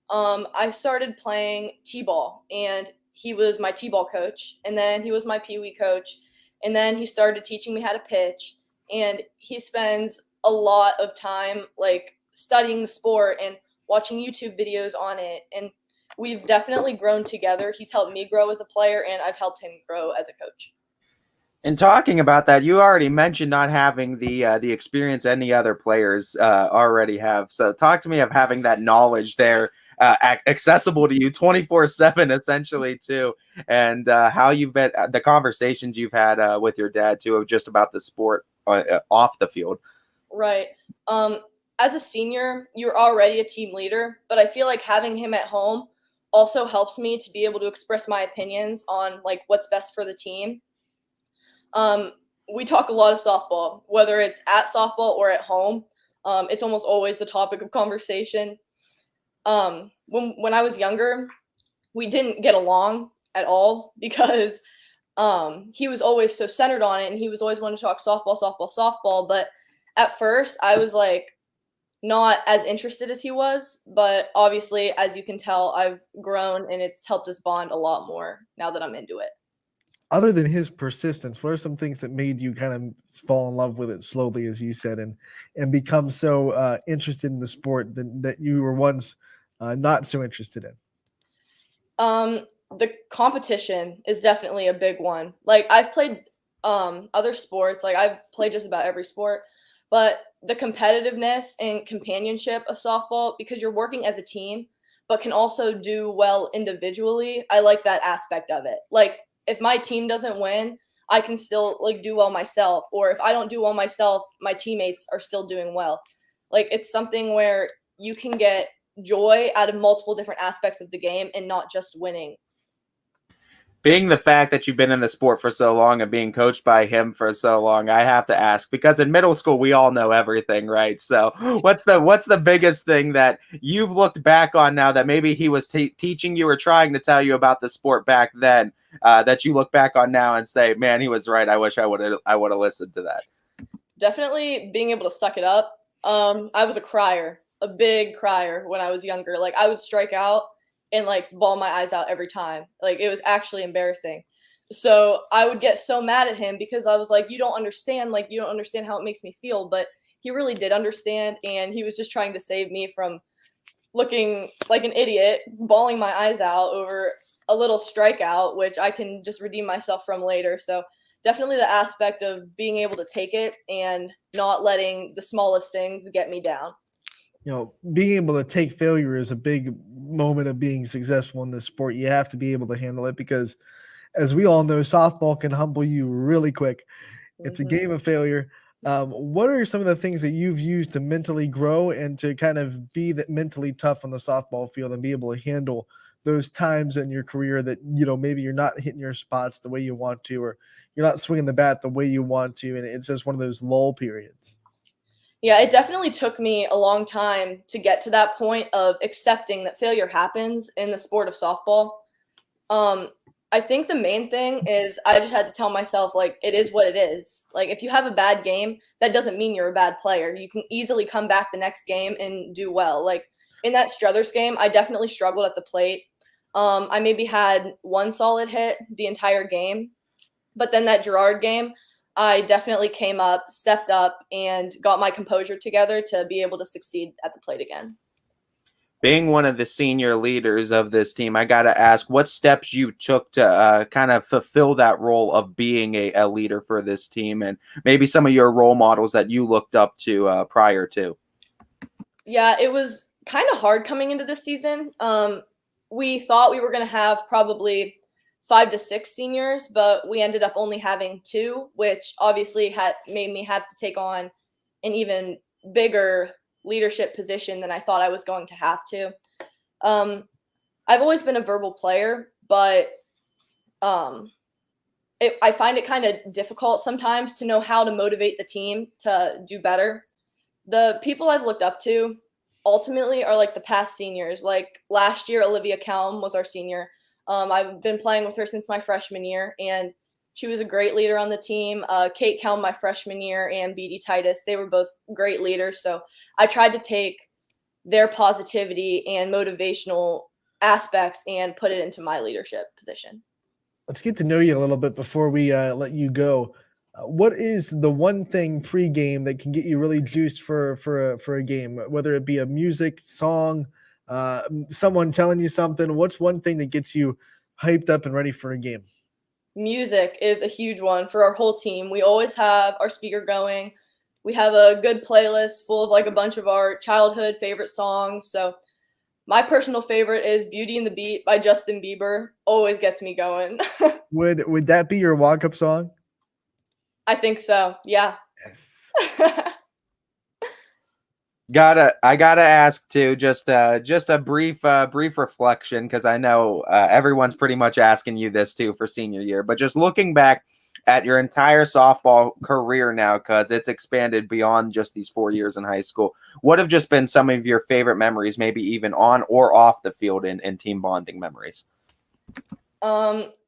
I started playing t-ball, and he was my t-ball coach, and then he was my pee-wee coach, and then he started teaching me how to pitch, and he spends a lot of time like studying the sport and watching YouTube videos on it, and we've definitely grown together. He's helped me grow as a player, and I've helped him grow as a coach. And talking about that, you already mentioned not having the experience any other players already have. So talk to me of having that knowledge there accessible to you 24/7 essentially too, and how you've been, the conversations you've had with your dad too, of just about the sport off the field. Right. As a senior, you're already a team leader, but I feel like having him at home also helps me to be able to express my opinions on like what's best for the team. We talk a lot of softball, whether it's at softball or at home. It's almost always the topic of conversation. When I was younger, we didn't get along at all because he was always so centered on it, and he was always wanting to talk softball. But at first, I was like not as interested as he was. But obviously, as you can tell, I've grown, and it's helped us bond a lot more now that I'm into it. Other than his persistence, what are some things that made you kind of fall in love with it slowly, as you said, and become so interested in the sport that you were once not so interested in? The competition is definitely a big one. Like I've played other sports, like I've played just about every sport, but the competitiveness and companionship of softball, because you're working as a team, but can also do well individually. I like that aspect of it. Like if my team doesn't win, I can still like do well myself. Or if I don't do well myself, my teammates are still doing well. Like it's something where you can get joy out of multiple different aspects of the game and not just winning. Being the fact that you've been in the sport for so long and being coached by him for so long, I have to ask, because in middle school we all know everything, right? So what's the biggest thing that you've looked back on now that maybe he was teaching you or trying to tell you about the sport back then, that you look back on now and say, man, he was right. I wish I would have listened to that. Definitely being able to suck it up. I was a crier, a big crier when I was younger. Like I would strike out and like bawl my eyes out every time. Like it was actually embarrassing. So I would get so mad at him because I was like, you don't understand how it makes me feel. But he really did understand, and he was just trying to save me from looking like an idiot, bawling my eyes out over a little strikeout, which I can just redeem myself from later. So definitely the aspect of being able to take it and not letting the smallest things get me down. Being able to take failure is a big moment of being successful in this sport. You have to be able to handle it because, as we all know, softball can humble you really quick. It's a game of failure. What are some of the things that you've used to mentally grow and to kind of be that mentally tough on the softball field and be able to handle those times in your career that, maybe you're not hitting your spots the way you want to, or you're not swinging the bat the way you want to, and it's just one of those lull periods? Yeah, it definitely took me a long time to get to that point of accepting that failure happens in the sport of softball. I think the main thing is I just had to tell myself, like, it is what it is. Like, if you have a bad game, that doesn't mean you're a bad player. You can easily come back the next game and do well. Like, in that Struthers game, I definitely struggled at the plate. I maybe had one solid hit the entire game. But then that Girard game, I definitely came up, stepped up, and got my composure together to be able to succeed at the plate again. Being one of the senior leaders of this team, I got to ask what steps you took to kind of fulfill that role of being a leader for this team, and maybe some of your role models that you looked up to prior to. Yeah, it was kind of hard coming into this season. We thought we were going to have probably 5 to 6 seniors, but we ended up only having 2, which obviously had made me have to take on an even bigger leadership position than I thought I was going to have to. I've always been a verbal player, but I find it kind of difficult sometimes to know how to motivate the team to do better. The people I've looked up to ultimately are like the past seniors. Like last year, Olivia Kelm was our senior. I've been playing with her since my freshman year, and she was a great leader on the team. Kate Kelm, my freshman year, and BD Titus, they were both great leaders. So I tried to take their positivity and motivational aspects and put it into my leadership position. Let's get to know you a little bit before we let you go. What is the one thing pregame that can get you really juiced for a game, whether it be a music, song, someone telling you something? What's one thing that gets you hyped up and ready for a game? Music is a huge one for our whole team. We always have our speaker going. We have a good playlist full of like a bunch of our childhood favorite songs. So my personal favorite is Beauty and the Beat by Justin Bieber. Always gets me going. Would that be your walk-up song? I think so. Yeah. Yes. I gotta ask too, just a brief reflection, because I know everyone's pretty much asking you this too for senior year, but just looking back at your entire softball career now, because it's expanded beyond just these 4 years in high school, what have just been some of your favorite memories, maybe even on or off the field in team bonding memories?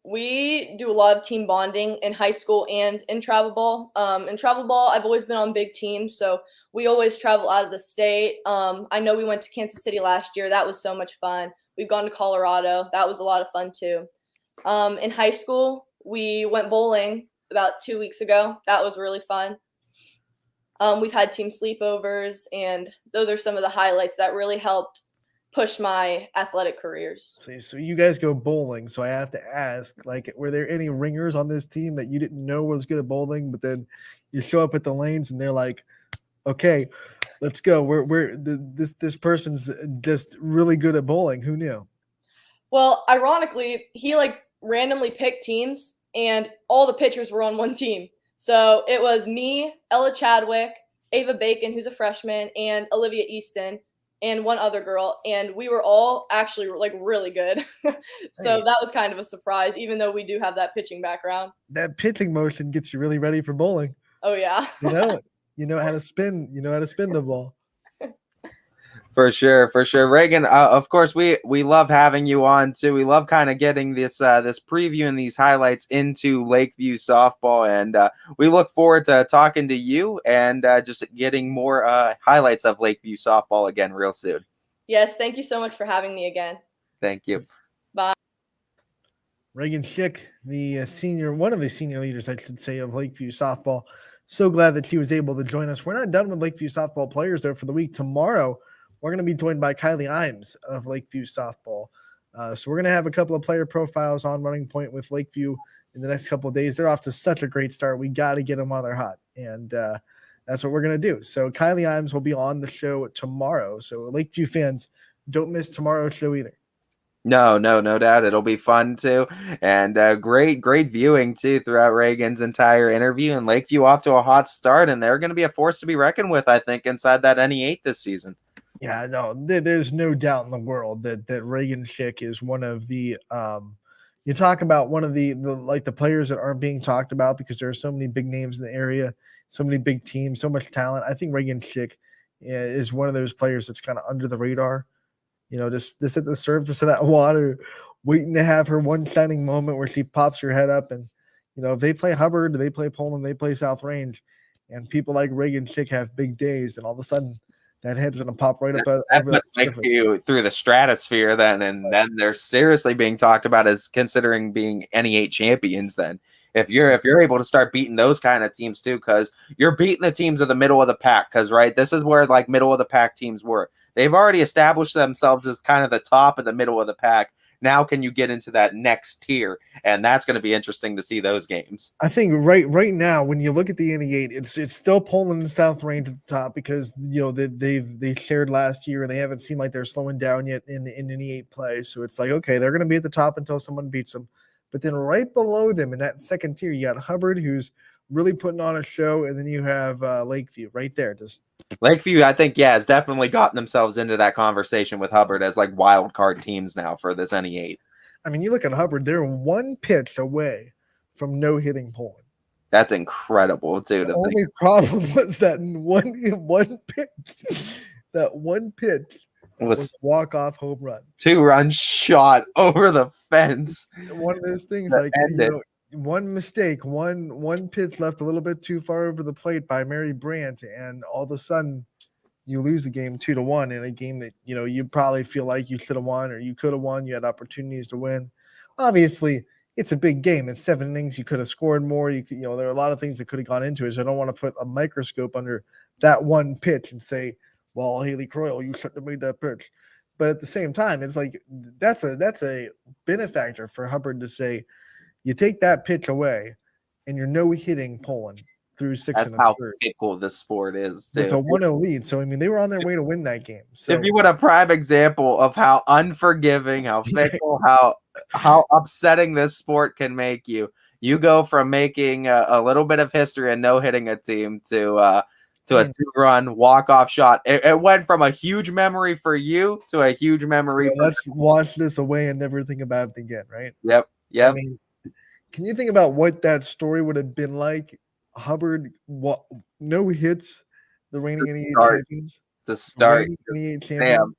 We do a lot of team bonding in high school and in travel ball. In travel ball, I've always been on big teams, so we always travel out of the state. I know we went to Kansas City last year. That was so much fun. We've gone to Colorado. That was a lot of fun too. In high school, we went bowling about 2 weeks ago. That was really fun. We've had team sleepovers, and those are some of the highlights that really helped push my athletic careers. So you guys go bowling. So I have to ask, like, were there any ringers on this team that you didn't know was good at bowling, but then you show up at the lanes and they're like, okay, let's go. This person's just really good at bowling. Who knew? Well, ironically, he like randomly picked teams, and all the pitchers were on one team. So it was me, Ella Chadwick, Ava Bacon, who's a freshman, and Olivia Easton, and one other girl, and we were all actually like really good. So that was kind of a surprise, even though we do have that pitching background. That pitching motion gets you really ready for bowling. Oh yeah. You know how to spin the ball. For sure. Reagan, of course, we love having you on too. We love kind of getting this preview and these highlights into Lakeview softball, and we look forward to talking to you and just getting more highlights of Lakeview softball again real soon. Yes, thank you so much for having me again. Thank you. Bye. Reagan Schick, one of the senior leaders, I should say, of Lakeview softball. So glad that she was able to join us. We're not done with Lakeview softball players though for the week. Tomorrow, we're going to be joined by Kylie Imes of Lakeview softball. So we're going to have a couple of player profiles on Running Point with Lakeview in the next couple of days. They're off to such a great start. We got to get them while they're hot. And that's what we're going to do. So Kylie Imes will be on the show tomorrow. So Lakeview fans, don't miss tomorrow's show either. No doubt. It'll be fun too. And great viewing too throughout Reagan's entire interview. And Lakeview off to a hot start, and they're going to be a force to be reckoned with, I think, inside that NE8 this season. Yeah, no, there's no doubt in the world that Reagan Schick is one of the you talk about one of the players that aren't being talked about because there are so many big names in the area, so many big teams, so much talent. I think Reagan Schick is one of those players that's kind of under the radar, just at the surface of that water, waiting to have her one shining moment where she pops her head up. And if they play Hubbard, they play Pullman, they play South Range, and people like Reagan Schick have big days, and all of a sudden that head's gonna pop right up over that surface. You through the stratosphere then, and then they're seriously being talked about as considering being NE8 champions. Then, if you're able to start beating those kind of teams too, because you're beating the teams of the middle of the pack. Because this is where like middle of the pack teams were. They've already established themselves as kind of the top of the middle of the pack. Now can you get into that next tier? And that's going to be interesting to see those games. I think right now, when you look at the NE8, it's still Poland and South Range at the top because they shared last year and they haven't seemed like they're slowing down yet in the NE8 play. So it's like, okay, they're going to be at the top until someone beats them. But then right below them in that second tier, you got Hubbard, who's really putting on a show, and then you have Lakeview right there. Just Lakeview, I think, has definitely gotten themselves into that conversation with Hubbard as like wild card teams now for this NE8. I mean, you look at Hubbard; they're one pitch away from no hitting Poland. That's incredible, too. The only problem was that one pitch, that one pitch was walk-off home run. 2-run shot over the fence. One of those things like one mistake, one pitch left a little bit too far over the plate by Mary Brandt, and all of a sudden you lose a game 2-1 in a game that you probably feel like you should have won or you could have won. You had opportunities to win. Obviously, it's a big game. It's 7 innings. You could have scored more. There are a lot of things that could have gone into it. So I don't want to put a microscope under that one pitch and say, well, Haley Carrillo, you shouldn't have made that pitch. But at the same time, it's like that's a benefactor for Hubbard to say, you take that pitch away and you're no hitting Poland through 6 That's and a how third. fickle the sport is, With too. a 1-0 lead. So, I mean, they were on their way to win that game. So If you want a prime example of how unforgiving, how fickle, how upsetting this sport can make you, you go from making a little bit of history and no hitting a team to a 2-run walk-off shot. It went from a huge memory for you to a huge memory. Let's wash this away and never think about it again, right? Yep. I mean, can you think about what that story would have been like? Hubbard, no hits, the reigning NE8 champions. To start. Champions.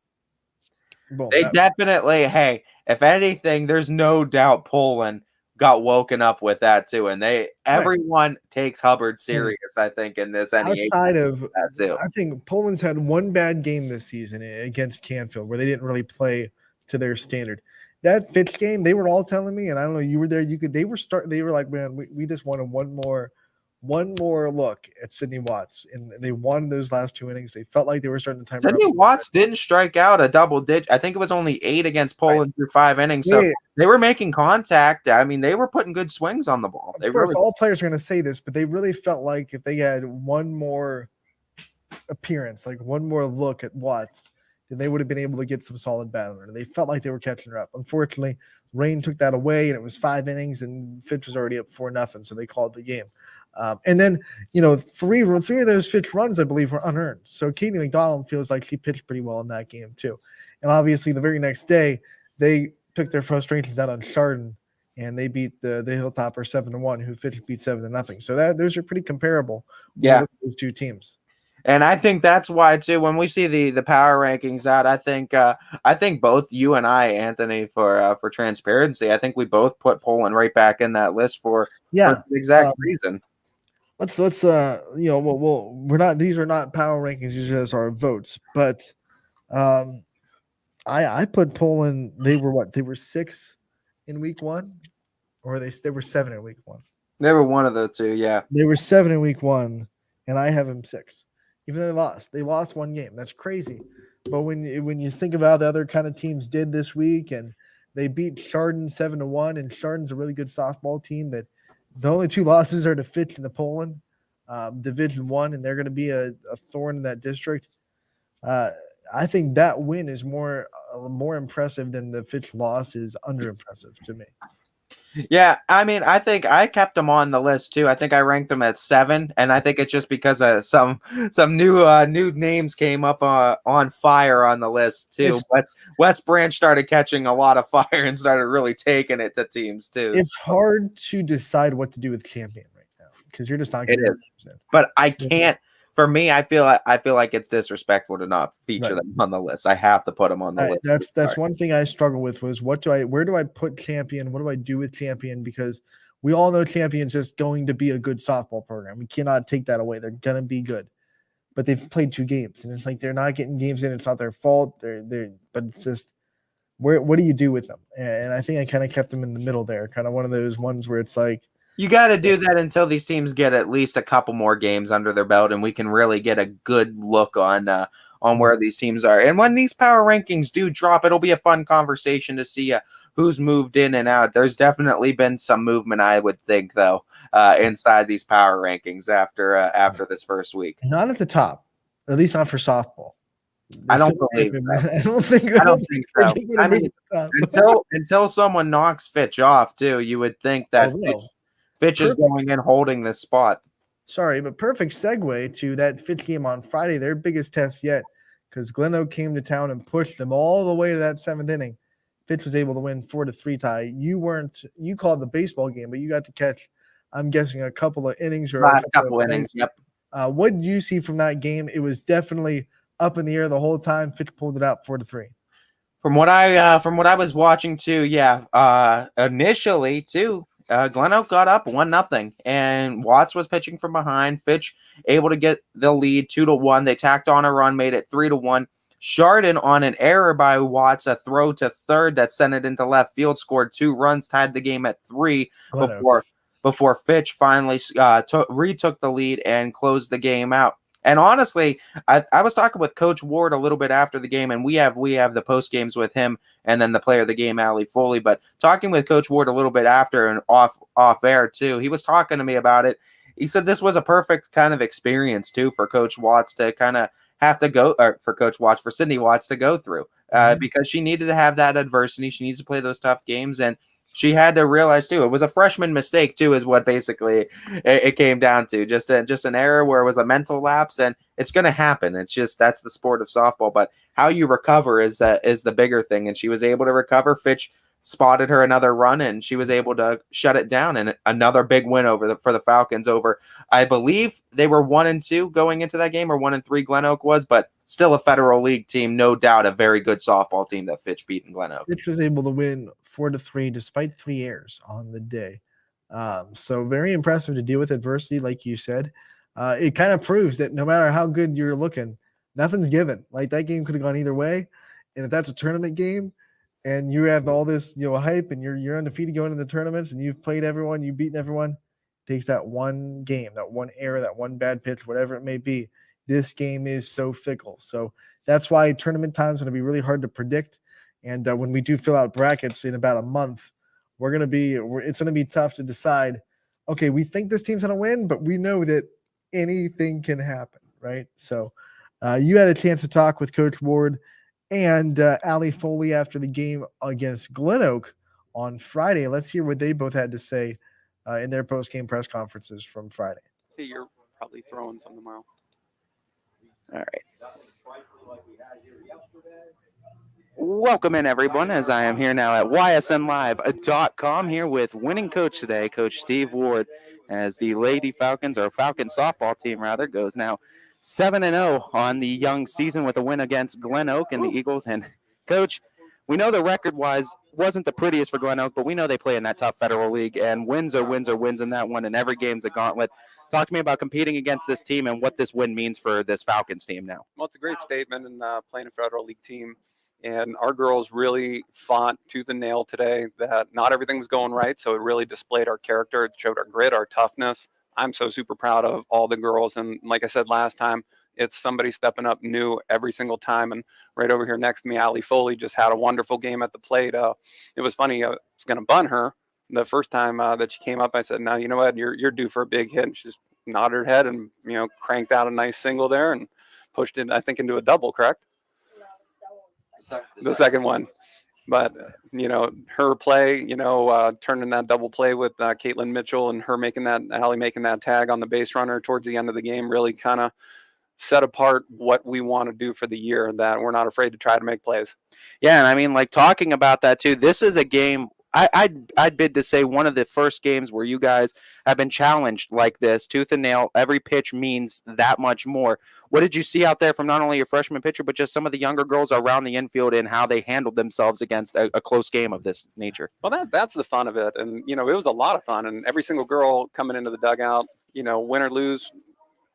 Boom, definitely, hey, if anything, there's no doubt Poland got woken up with that too. And everyone takes Hubbard serious, I think, in this NE8. Outside of that too. I think Poland's had one bad game this season against Canfield where they didn't really play to their standard. That Fitch game, they were all telling me, and I don't know, you were there, they were like, man, we just wanted one more look at Sydney Watts, and they won those last 2 innings. They felt like they were starting to time. Sydney Watts didn't strike out a double digit. I think it was only 8 against Poland through 5 innings. So they were making contact. I mean, they were putting good swings on the ball. Of course, all players are going to say this, but they really felt like if they had one more appearance, like one more look at Watts, then they would have been able to get some solid battling. They felt like they were catching her up. Unfortunately, rain took that away, and it was 5 innings, and Fitch was already up 4-0, so they called the game. And then, three of those Fitch runs, I believe, were unearned. So Katie McDonald feels like she pitched pretty well in that game, too. And obviously, the very next day, they took their frustrations out on Chardon, and they beat the Hilltopper 7-1, who Fitch beat 7-0. So those are pretty comparable. Yeah, those two teams. And I think that's why too. When we see the power rankings out, I think both you and I, Anthony, for transparency, I think we both put Poland right back in that list for the exact reason. Let's we're not. These are not power rankings. These are just our votes. But I put Poland. They were what? They were 6 in week 1, or they were 7 in week 1. They were one of the two. Yeah, they were 7 in week 1, and I have them 6. Even though they lost 1 game. That's crazy. But when you think about how the other kind of teams did this week, and they beat Chardon 7-1, and Chardon's a really good softball team. That the only 2 losses are to Fitch and to Poland, Division 1, and they're going to be a thorn in that district. I think that win is more impressive than the Fitch loss is under impressive to me. Yeah, I mean, I think I kept them on the list too. I think I ranked them at 7, and I think it's just because some new names came up on fire on the list too. West Branch started catching a lot of fire and started really taking it to teams too. It's hard to decide what to do with champion right now because you're just not getting it. But I can't. For me, I feel like it's disrespectful to not feature them on the list. I have to put them on the list. That's one thing I struggle with was where do I put champion? What do I do with champion? Because we all know champion's just going to be a good softball program. We cannot take that away. They're gonna be good, but they've played 2 games, and it's like they're not getting games in. It's not their fault. But it's just what do you do with them? And I think I kind of kept them in the middle there, kind of one of those ones where it's like. You got to do that until these teams get at least a couple more games under their belt, and we can really get a good look on on where these teams are. And when these power rankings do drop, it'll be a fun conversation to see who's moved in and out. There's definitely been some movement, I would think, though, inside these power rankings after this first week. Not at the top, at least not for softball. I don't believe that. I don't think. I don't think so. I mean, until someone knocks Fitch off, too, you would think that Fitch is going in holding this spot. Sorry, but perfect segue to that Fitch game on Friday, their biggest test yet, because Glen Oak came to town and pushed them all the way to that 7th inning. Fitch was able to win 4-3 tie. You called the baseball game, but you got to catch, I'm guessing, a couple of innings or a couple innings. Yep. What did you see from that game? It was definitely up in the air the whole time. Fitch pulled it out 4-3. From what I was watching too, initially too, Glen Oak got up 1-0, and Watts was pitching from behind. Fitch able to get the lead 2-1. They tacked on a run, made it 3-1. Chardon on an error by Watts, a throw to third that sent it into left field, scored 2 runs, tied the game at 3 before Fitch finally retook the lead and closed the game out. And honestly, I was talking with Coach Ward a little bit after the game, and we have the post games with him and then the player of the game, Ali Foley. But talking with Coach Ward a little bit after and off air too, he was talking to me about it. He said this was a perfect kind of experience too for Coach Watts to kind of have to go, or for Sydney Watts to go through, because she needed to have that adversity. She needs to play those tough games, and she had to realize too, it was a freshman mistake too, is what basically it came down to. Just an error where it was a mental lapse, and it's going to happen. It's just, that's the sport of softball. But how you recover is the bigger thing. And she was able to recover. Fitch spotted her another run, and she was able to shut it down. And another big win for the Falcons over, I believe they were 1-2 going into that game, or 1-3 Glen Oak was, but still a Federal League team, no doubt a very good softball team that Fitch beat in Glen Oak. Fitch was able to win 4-3 despite 3 errors on the day. So very impressive to deal with adversity, like you said. It kind of proves that no matter how good you're looking, nothing's given. Like, that game could have gone either way. And if that's a tournament game and you have all this, hype, and you're undefeated going into the tournaments and you've played everyone, you've beaten everyone, it takes that one game, that one error, that one bad pitch, whatever it may be. This game is so fickle. So that's why tournament time is going to be really hard to predict. And when we do fill out brackets in about a month, it's going to be tough to decide, okay, we think this team's going to win, but we know that anything can happen, right? So you had a chance to talk with Coach Ward and Ali Foley after the game against Glen Oak on Friday. Let's hear what they both had to say in their post-game press conferences from Friday. Hey, you're probably throwing some tomorrow. All right. Welcome in, everyone, as I am here now at ysnlive.com here with winning coach today, Coach Steve Ward, as the Lady Falcons, or Falcon softball team rather, goes now 7-0 on the young season with a win against Glen Oak and the Eagles. And Coach, we know the record-wise wasn't the prettiest for Glen Oak, but we know they play in that tough Federal League, and wins are wins in that one, and every game's a gauntlet. Talk to me about competing against this team and what this win means for this Falcons team now. Well, it's a great statement, and playing a Federal League team. And our girls really fought tooth and nail today. That not everything was going right, so it really displayed our character. It showed our grit, our toughness. I'm so super proud of all the girls. And like I said last time, it's somebody stepping up new every single time. And right over here next to me, Ali Foley just had a wonderful game at the plate. It was funny. I was going to bunt her the first time that she came up. I said, "No, you know what? You're due for a big hit." And she just nodded her head and cranked out a nice single there and pushed it, I think, into a double. Correct? The second one. But, her play, turning that double play with Caitlin Mitchell and her making that tag on the base runner towards the end of the game really kind of set apart what we want to do for the year, that we're not afraid to try to make plays. Yeah, and I mean, like, talking about that too, this is a game, I'd bid to say one of the first games where you guys have been challenged like this, tooth and nail. Every pitch means that much more. What did you see out there from not only your freshman pitcher, but just some of the younger girls around the infield and how they handled themselves against a close game of this nature? Well, that's the fun of it. And, it was a lot of fun. And every single girl coming into the dugout, win or lose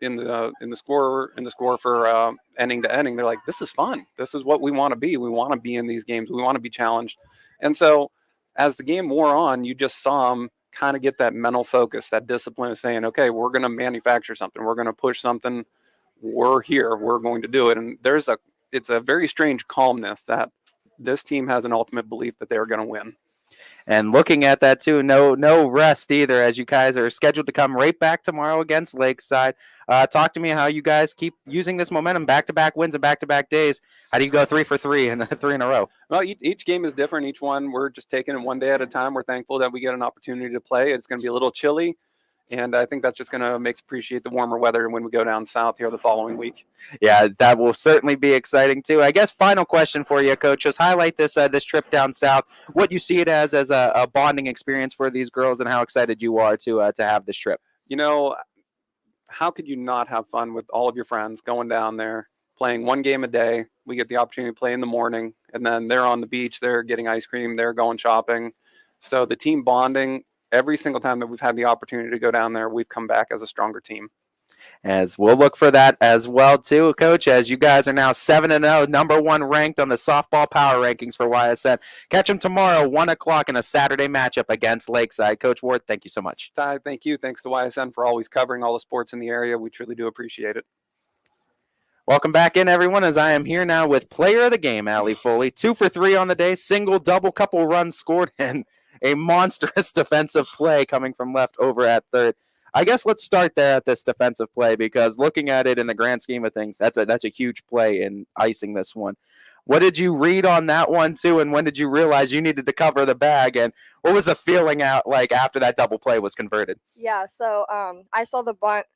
in the score for ending to ending, they're like, this is fun. This is what we want to be. We want to be in these games. We want to be challenged. And so as the game wore on, you just saw them kind of get that mental focus, that discipline of saying, okay, we're going to manufacture something. We're going to push something. we're here, we're going to do it. And it's a very strange calmness that this team has an ultimate belief that they're going to win. And looking at that too, no rest either, as you guys are scheduled to come right back tomorrow against Lakeside. Talk to me how you guys keep using this momentum, back-to-back wins and back-to-back days. How do you go 3 for 3 and 3 in a row? Well, each game is different. Each one, we're just taking it one day at a time. We're thankful that we get an opportunity to play. It's going to be a little chilly, and I think that's just going to make us appreciate the warmer weather when we go down south here the following week. Yeah, that will certainly be exciting too. I guess final question for you, Coach. Just highlight this this trip down south. What you see it as a bonding experience for these girls, and how excited you are to have this trip. You know, how could you not have fun with all of your friends going down there, playing one game a day? We get the opportunity to play in the morning, and then they're on the beach, they're getting ice cream, they're going shopping. So the team bonding, every single time that we've had the opportunity to go down there, we've come back as a stronger team. As we'll look for that as well too, Coach, as you guys are now 7-0, number 1 ranked on the softball power rankings for YSN. Catch them tomorrow, 1 o'clock in a Saturday matchup against Lakeside. Coach Ward, thank you so much. Ty, thank you. Thanks to YSN for always covering all the sports in the area. We truly do appreciate it. Welcome back in, everyone, as I am here now with player of the game, Allie Foley. 2 for 3 on the day, single, double, couple runs scored, and a monstrous defensive play coming from left over at third. I guess let's start there at this defensive play, because looking at it in the grand scheme of things, that's a huge play in icing this one. What did you read on that one too, and when did you realize you needed to cover the bag, and what was the feeling out like after that double play was converted? Yeah, so I saw the bunt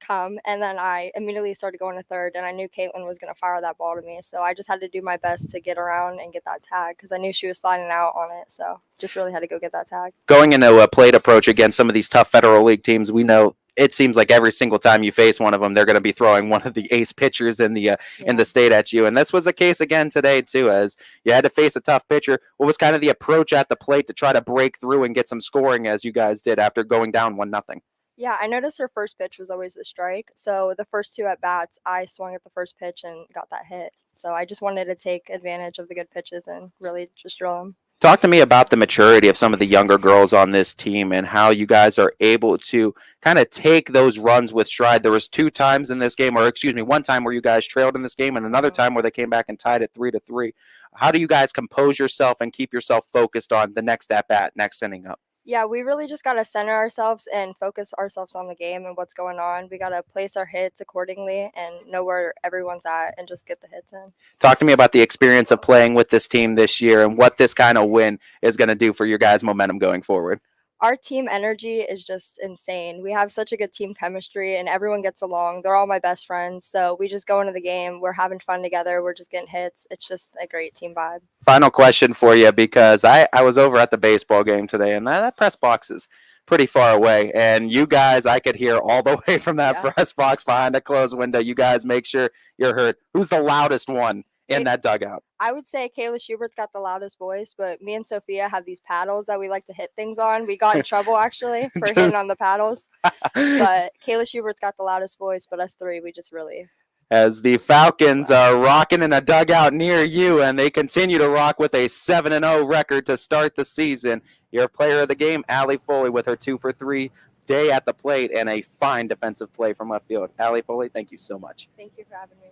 come, and then I immediately started going to third, and I knew Caitlin was going to fire that ball to me, so I just had to do my best to get around and get that tag, because I knew she was sliding out on it, so just really had to go get that tag. Going into a plate approach against some of these tough Federal League teams, we know it seems like every single time you face one of them, they're going to be throwing one of the ace pitchers in the state at you, and this was the case again today too, as you had to face a tough pitcher. What was kind of the approach at the plate to try to break through and get some scoring as you guys did after going down 1-0? Yeah, I noticed her first pitch was always the strike. So the first 2 at bats, I swung at the first pitch and got that hit. So I just wanted to take advantage of the good pitches and really just drill them. Talk to me about the maturity of some of the younger girls on this team and how you guys are able to kind of take those runs with stride. There was 2 times in this game, or excuse me, 1 time where you guys trailed in this game and another time where they came back and tied it 3-3. How do you guys compose yourself and keep yourself focused on the next at-bat, next inning up? Yeah, we really just got to center ourselves and focus ourselves on the game and what's going on. We got to place our hits accordingly and know where everyone's at and just get the hits in. Talk to me about the experience of playing with this team this year and what this kind of win is going to do for your guys' momentum going forward. Our team energy is just insane. We have such a good team chemistry and everyone gets along. They're all my best friends. So we just go into the game. We're having fun together. We're just getting hits. It's just a great team vibe. Final question for you, because I was over at the baseball game today, and that press box is pretty far away. And you guys, I could hear all the way from that press box behind a closed window. You guys make sure you're heard. Who's the loudest one in that dugout? I would say Kayla Schubert's got the loudest voice, but me and Sophia have these paddles that we like to hit things on. We got in trouble actually for hitting on the paddles, but Kayla Schubert's got the loudest voice, but us 3, we just really... As the Falcons are rocking in a dugout near you, and they continue to rock with a 7-0 record to start the season. Your player of the game, Allie Foley, with her 2 for 3 day at the plate and a fine defensive play from left field. Allie Foley, thank you so much. Thank you for having me.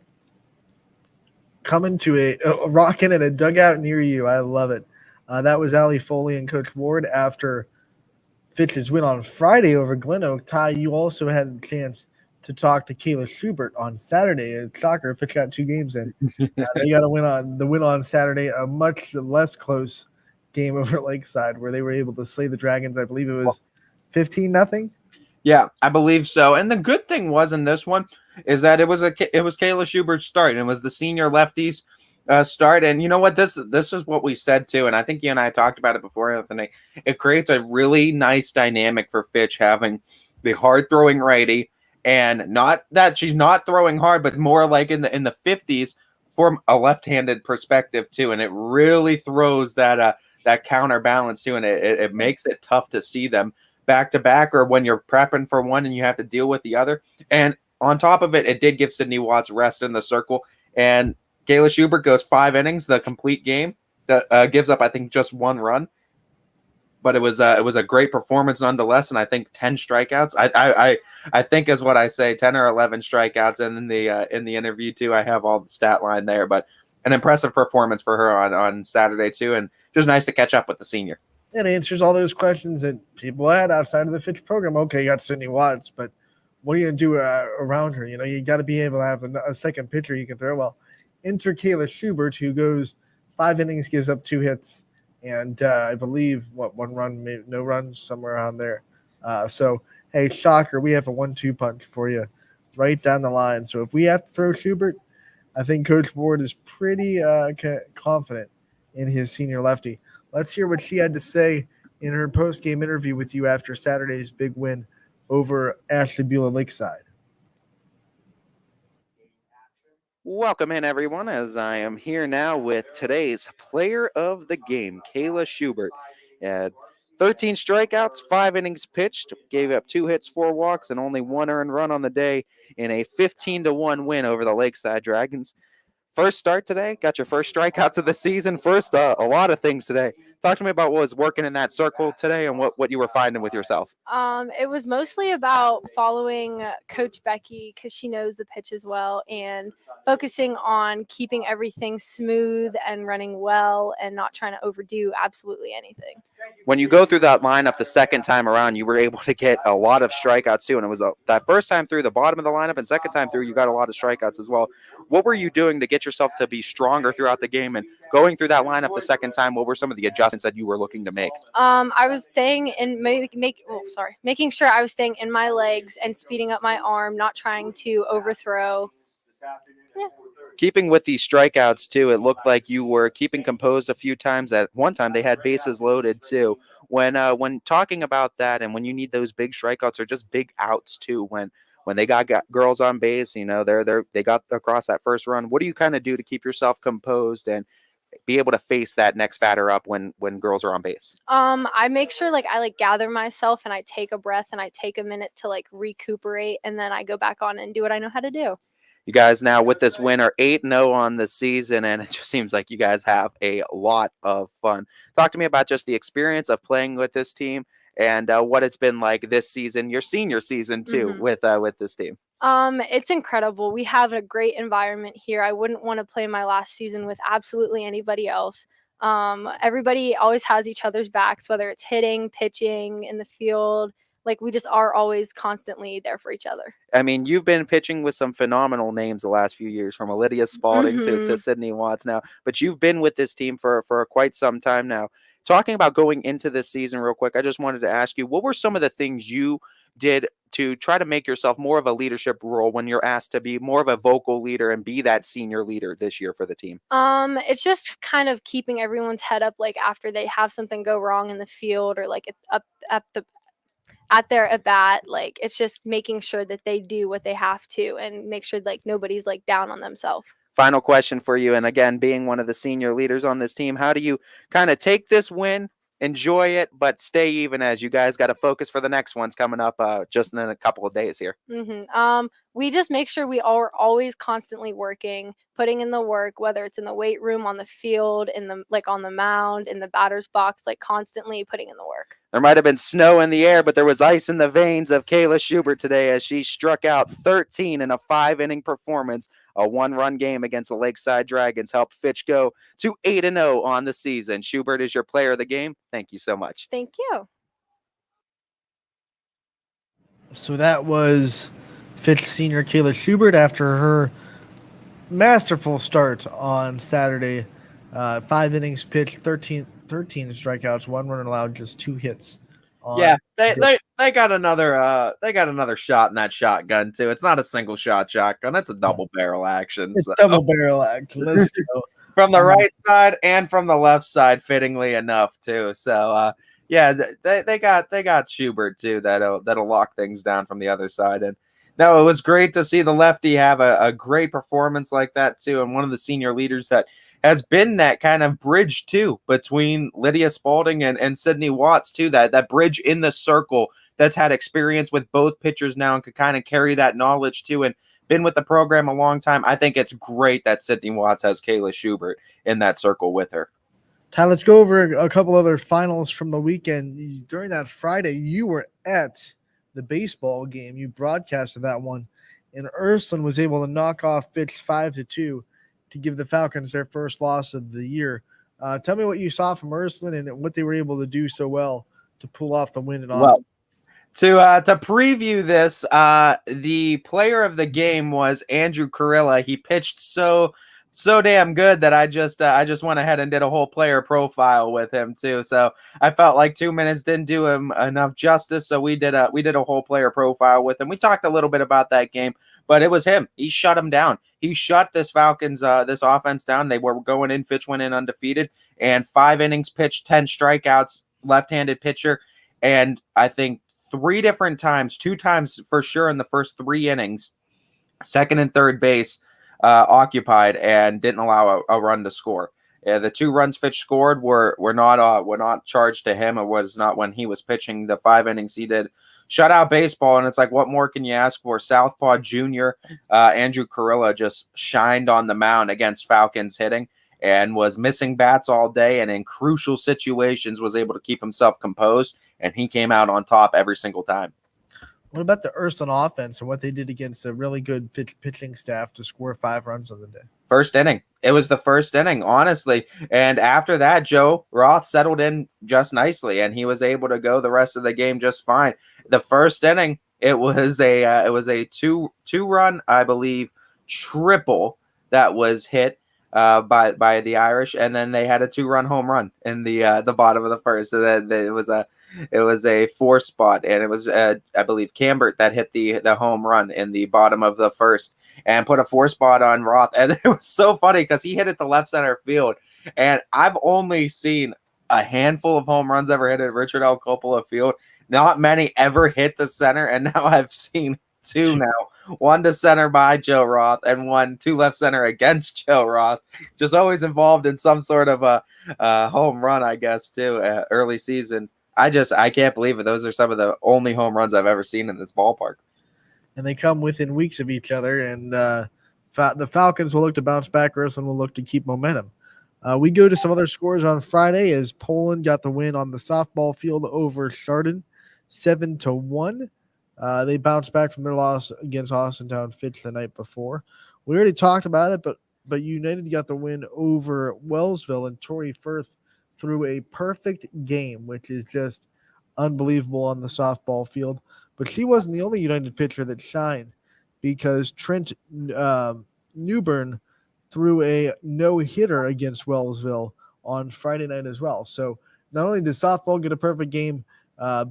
Coming to a rocking in a dugout near you. I love it. That was Allie Foley and Coach Ward after Fitch's win on Friday over Glen Oak. Ty, you also had a chance to talk to Kayla Schubert on Saturday at soccer. Fitch got 2 games in. They got a win on Saturday, a much less close game over Lakeside where they were able to slay the Dragons. I believe it was 15-0. Yeah, I believe so. And the good thing was in this one is that it was Kayla Schubert's start, and it was the senior lefties start. And you know what? This is what we said too, and I think you and I talked about it before, Anthony. It creates a really nice dynamic for Fitch having the hard throwing righty, and not that she's not throwing hard, but more like in the 50s from a left-handed perspective too. And it really throws that counterbalance too, and it makes it tough to see them back to back, or when you're prepping for one and you have to deal with the other. And on top of it, it did give Sydney Watts rest in the circle. And Kayla Schubert goes 5 innings, the complete game, that gives up, I think, just 1 run. but it was a great performance nonetheless. And I think 10 strikeouts. I think is what I say, 10 or 11 strikeouts. And in the interview too, I have all the stat line there, but an impressive performance for her on Saturday too, and just nice to catch up with the senior. It answers all those questions that people had outside of the Fitch program. Okay, you got Sydney Watts, but what are you going to do around her? You know, you got to be able to have a second pitcher you can throw. Well, enter Kayla Schubert, who goes 5 innings, gives up 2 hits, and I believe, 1 run, maybe no runs, somewhere around there. So, hey, shocker, we have a 1-2 punch for you right down the line. So if we have to throw Schubert, I think Coach Ward is pretty confident in his senior lefty. Let's hear what she had to say in her post-game interview with you after Saturday's big win over Ashley Beulah Lakeside. Welcome in, everyone, as I am here now with today's player of the game, Kayla Schubert. 13 strikeouts, 5 innings pitched, gave up 2 hits, 4 walks, and only 1 earned run on the day in a 15-1 win over the Lakeside Dragons. First start today, got your first strikeouts of the season. First, a lot of things today. Talk to me about what was working in that circle today and what you were finding with yourself. It was mostly about following Coach Becky because she knows the pitch as well, and focusing on keeping everything smooth and running well and not trying to overdo absolutely anything. When you go through that lineup the second time around, you were able to get a lot of strikeouts too, and it was that first time through the bottom of the lineup and second time through you got a lot of strikeouts as well. What were you doing to get yourself to be stronger throughout the game, and going through that lineup the second time, what were some of the adjustments that you were looking to make? I was staying in making sure I was staying in my legs and speeding up my arm, not trying to overthrow. Yeah. Keeping with these strikeouts too, it looked like you were keeping composed a few times. At one time they had bases loaded too. When talking about that, and when you need those big strikeouts or just big outs too, when they got girls on base, you know, they got across that first run, what do you kind of do to keep yourself composed and be able to face that next batter up when girls are on base? I make sure I gather myself and I take a breath and I take a minute to recuperate, and then I go back on and do what I know how to do. You guys now with this win are 8-0 on the season, and it just seems like you guys have a lot of fun. Talk to me about just the experience of playing with this team and what it's been like this season, your senior season too, with this team. It's incredible. We have a great environment here. I wouldn't want to play my last season with absolutely anybody else. Everybody always has each other's backs, whether it's hitting, pitching, in the field. We just are always constantly there for each other. I mean, you've been pitching with some phenomenal names the last few years, from Lydia Spalding to Sydney Watts now, but you've been with this team for quite some time now. Talking about going into this season real quick, I just wanted to ask you, what were some of the things you did to try to make yourself more of a leadership role when you're asked to be more of a vocal leader and be that senior leader this year for the team? It's just kind of keeping everyone's head up, after they have something go wrong in the field or at their at bat. It's just making sure that they do what they have to and make sure nobody's down on themselves. Final question for you, and again, being one of the senior leaders on this team, how do you kind of take this win, enjoy it, but stay even as you guys got to focus for the next ones coming up just in a couple of days here? We just make sure we are always constantly working, putting in the work, whether it's in the weight room, on the field, in the on the mound, in the batter's box, constantly putting in the work. There might have been snow in the air, but there was ice in the veins of Kayla Schubert today as she struck out 13 in a 5-inning performance. A 1-run game against the Lakeside Dragons helped Fitch go to 8-0 on the season. Schubert is your player of the game. Thank you so much. Thank you. So that was Fitch senior Kayla Schubert after her masterful start on Saturday. 5 innings pitched, 13 strikeouts, 1 run allowed, just 2 hits. Yeah, they got another shot in that shotgun too. It's not a single shot shotgun; it's a double barrel action. It's double barrel action. Let's go. From the right side and from the left side, fittingly enough too. So yeah, they got Schubert too. That'll lock things down from the other side. And no, it was great to see the lefty have a great performance like that too, and one of the senior leaders that has been that kind of bridge too between Lydia Spalding and Sydney Watts too, that bridge in the circle that's had experience with both pitchers now and could kind of carry that knowledge too, and been with the program a long time. I think it's great that Sydney Watts has Kayla Schubert in that circle with her. Ty, let's go over a couple other finals from the weekend. During that Friday, you were at the baseball game. You broadcasted that one, and Ursuline was able to knock off Fitch 5-2 to give the Falcons their first loss of the year. Tell me what you saw from Ursuline and what they were able to do so well to pull off the win in Austin. Well, to preview this, the player of the game was Andrew Carrillo. He pitched so damn good that I just went ahead and did a whole player profile with him too. So I felt like 2 minutes didn't do him enough justice. So we did a whole player profile with him. We talked a little bit about that game, but it was him. He shut him down. He shut this Falcons this offense down. They were going in. Fitch went in undefeated, and 5 innings pitched, 10 strikeouts. Left-handed pitcher, and I think 3 different times, 2 times for sure in the first 3 innings, second and third base occupied and didn't allow a run to score. The 2 runs Fitch scored were not charged to him. It was not when he was pitching. The 5 innings he did shutout baseball, and it's like, what more can you ask for? Southpaw Junior Andrew Carrillo just shined on the mound against Falcons hitting, and was missing bats all day, and in crucial situations was able to keep himself composed, and he came out on top every single time. What about the Ursuline offense and what they did against a really good pitching staff to score 5 runs on the day? First inning. It was the first inning, honestly. And after that, Joe Roth settled in just nicely, and he was able to go the rest of the game just fine. The first inning, it was a two-run, I believe, triple that was hit by the Irish, and then they had a 2-run home run in the bottom of the first. So then it was a 4 spot, and it was I believe Cambert that hit the home run in the bottom of the first and put a 4 spot on Roth. And it was so funny because he hit it to left center field, and I've only seen a handful of home runs ever hit at Richard L. Coppola Field. Not many ever hit the center, and now I've seen 2 now. 1 to center by Joe Roth and 1 to left center against Joe Roth. Just always involved in some sort of a home run, I guess, too, early season. I can't believe it. Those are some of the only home runs I've ever seen in this ballpark. And they come within weeks of each other, and the Falcons will look to bounce back. Ursuline will look to keep momentum. We go to some other scores on Friday as Poland got the win on the softball field over Chardon, 7-1. They bounced back from their loss against Austintown Fitch the night before. We already talked about it, but United got the win over Wellsville, and Tori Firth threw a perfect game, which is just unbelievable on the softball field. But she wasn't the only United pitcher that shined, because Trent Newburn threw a no-hitter against Wellsville on Friday night as well. So not only did softball get a perfect game,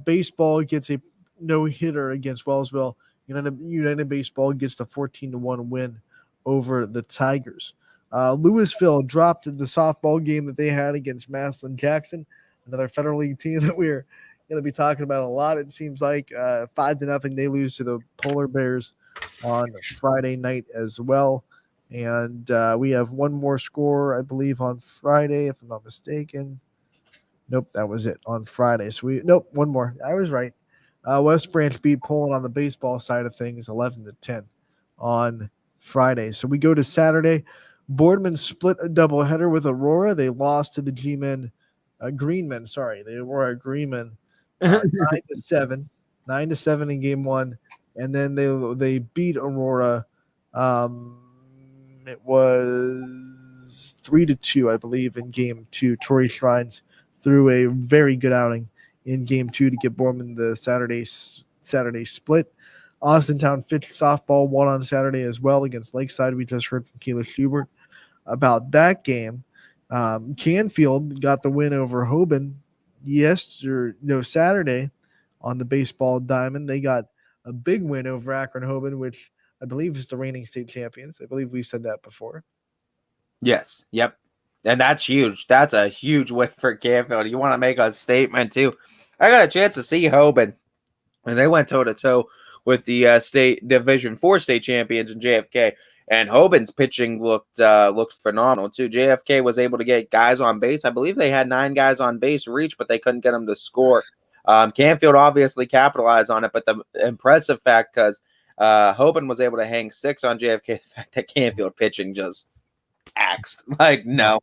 baseball gets a no-hitter against Wellsville. United Baseball gets the 14-1 win over the Tigers. Louisville dropped the softball game that they had against Massillon Jackson, another Federal League team that we're going to be talking about a lot. It seems like 5-0 they lose to the Polar Bears on Friday night as well. And we have one more score, I believe, on Friday, if I'm not mistaken. Nope, that was it on Friday. So one more. I was right. West Branch beat Poland on the baseball side of things 11-10 on Friday. So we go to Saturday. Boardman split a doubleheader with Aurora. They lost to the Greenmen. Sorry, the Aurora Greenmen 9-7 in game 1, and then they beat Aurora. It was 3-2, I believe, in game 2. Tori Shrines threw a very good outing in game 2 to get Boardman the Saturday split. Austintown Fitch softball won on Saturday as well against Lakeside. We just heard from Kayla Schubert about that game. Canfield got the win over Hoban Saturday on the baseball diamond. They got a big win over Akron Hoban, which I believe is the reigning state champions. I believe we said that before. Yes. Yep. And that's huge. That's a huge win for Canfield. You want to make a statement too. I got a chance to see Hoban, and they went toe-to-toe with the state Division 4 state champions in JFK. And Hoban's pitching looked phenomenal too. JFK was able to get guys on base. I believe they had 9 guys on base reach, but they couldn't get them to score. Canfield obviously capitalized on it, but the impressive fact, because Hoban was able to hang 6 on JFK, the fact that Canfield pitching just axed. Like, no,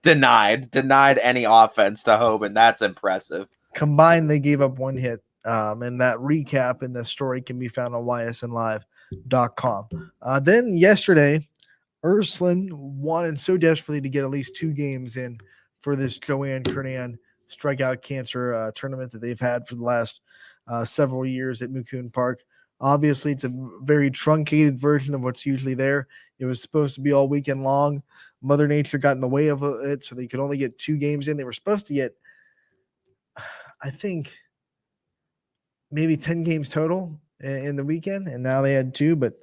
denied any offense to Hoban. That's impressive. Combined, they gave up 1 hit. And that recap and the story can be found on ysnlive.com. Then yesterday, Ursuline wanted so desperately to get at least 2 games in for this Joanne Kernan strikeout cancer tournament that they've had for the last several years at Mukun Park. Obviously, it's a very truncated version of what's usually there. It was supposed to be all weekend long. Mother Nature got in the way of it, so they could only get 2 games in. They were supposed to get, I think, maybe 10 games total in the weekend, and now they had 2, but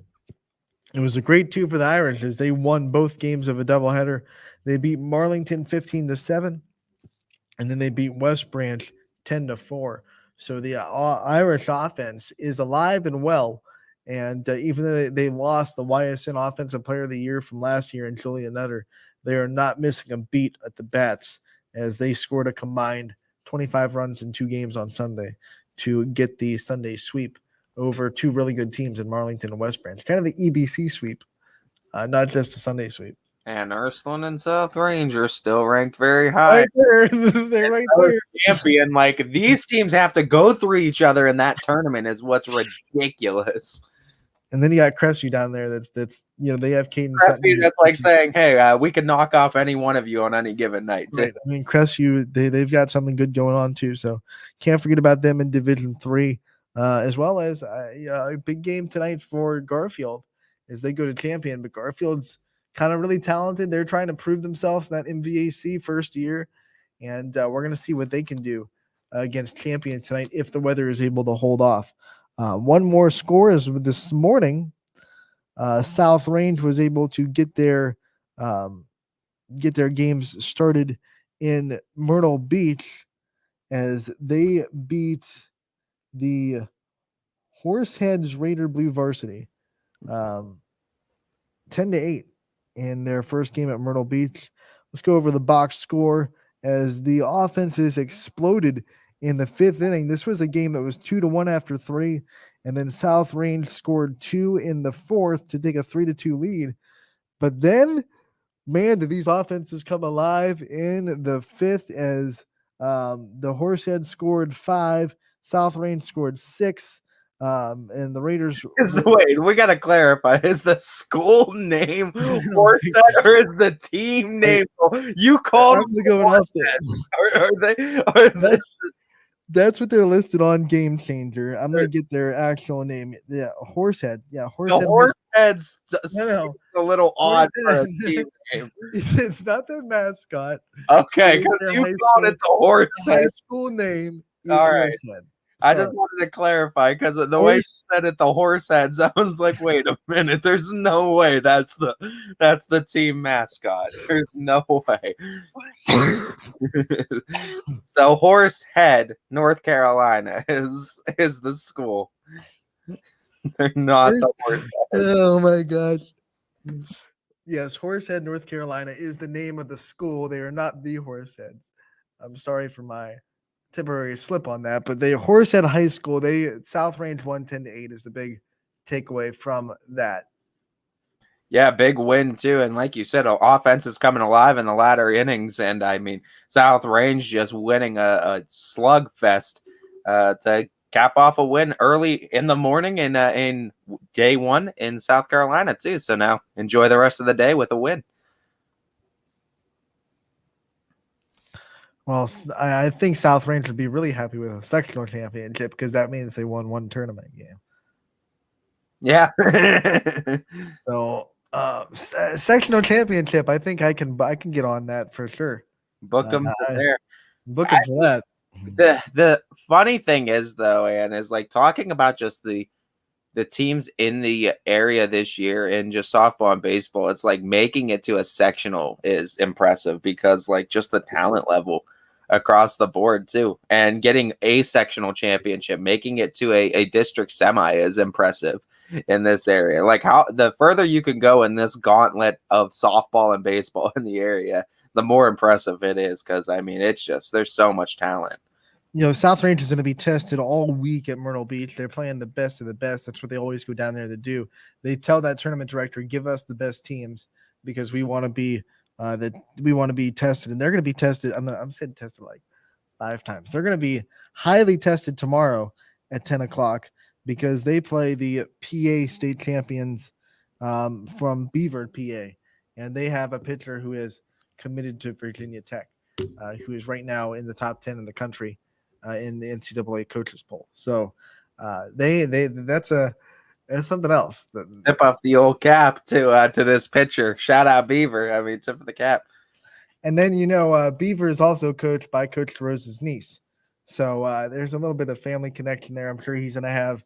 it was a great 2 for the Irish as they won both games of a doubleheader. They beat Marlington 15-7, and then they beat West Branch 10-4. So the Irish offense is alive and well, and even though they lost the YSN Offensive Player of the Year from last year in Julia Nutter, they are not missing a beat at the bats as they scored a combined 25 runs in 2 games on Sunday to get the Sunday sweep over 2 really good teams in Marlington and West Branch. Kind of the EBC sweep, not just the Sunday sweep. And Ursuline and South Range are still ranked very high. Right there. They're right there. Champion. Like, these teams have to go through each other in that tournament is what's ridiculous. And then you got Crestview down there. That's they have Caden. Crestview that's like saying, hey, we can knock off any one of you on any given night. Right. I mean, Crestview, they've got something good going on too. So can't forget about them in Division 3, as well as a big game tonight for Garfield as they go to Champion. But Garfield's kind of really talented. They're trying to prove themselves in that MVAC first year, and we're going to see what they can do against Champion tonight if the weather is able to hold off. One more score is this morning. South Range was able to get their games started in Myrtle Beach as they beat the Horseheads Raider Blue Varsity 10-8 in their first game at Myrtle Beach. Let's go over the box score as the offenses exploded in the 5th inning. This was a game that was 2-1 after 3, and then South Range scored 2 in the 4th to take a 3-2 lead. But then, man, did these offenses come alive in the 5th as the Horsehead scored 5, South Range scored 6, and the Raiders. Wait, we got to clarify. Is the school name Horsehead or is the team name? You called them going off there. That's what they're listed on Game Changer. I'm going to get their actual name. Yeah, Horsehead. Yeah, Horsehead. The Horsehead's a little odd for a team name. It's not their mascot. Okay, because you called it the Horsehead. High school name is all right. Horsehead. I just wanted to clarify because the way you said it, the Horseheads, I was like, wait a minute, there's no way that's the team mascot. There's no way. So Horsehead, North Carolina is the school. They're not the Horsehead. Oh my gosh. Yes, Horsehead, North Carolina is the name of the school. They are not the Horseheads. I'm sorry for my temporary slip on that, but the Horsehead High School, South Range won 10-8 is the big takeaway from that. Yeah, big win too, and like you said, offense is coming alive in the latter innings, and I mean South Range just winning a slugfest to cap off a win early in the morning in day 1 in South Carolina too. So now enjoy the rest of the day with a win. Well, I think South Range would be really happy with a sectional championship because that means they won 1 tournament game. Yeah. So sectional championship, I think I can get on that for sure. Book them there. Book them for that. The funny thing is though, and is like talking about just the teams in the area this year in just softball and baseball. It's like making it to a sectional is impressive because like just the talent level across the board too, and getting a sectional championship, making it to a district semi is impressive in this area. Like how the further you can go in this gauntlet of softball and baseball in the area, the more impressive it is. Cause I mean, it's just, there's so much talent. South Range is going to be tested all week at Myrtle Beach. They're playing the best of the best. That's what they always go down there to do. They tell that tournament director, give us the best teams because we want to be tested, and they're going to be tested. I'm saying tested like 5 times. They're going to be highly tested tomorrow at 10 o'clock because they play the PA state champions from Beaver, PA, and they have a pitcher who is committed to Virginia Tech, who is right now in the top 10 in the country in the NCAA coaches poll. So that's something else. Tip off the old cap to this pitcher. Shout out Beaver. I mean, tip of the cap. And then, Beaver is also coached by Coach DeRosa's niece. So there's a little bit of family connection there. I'm sure he's going to have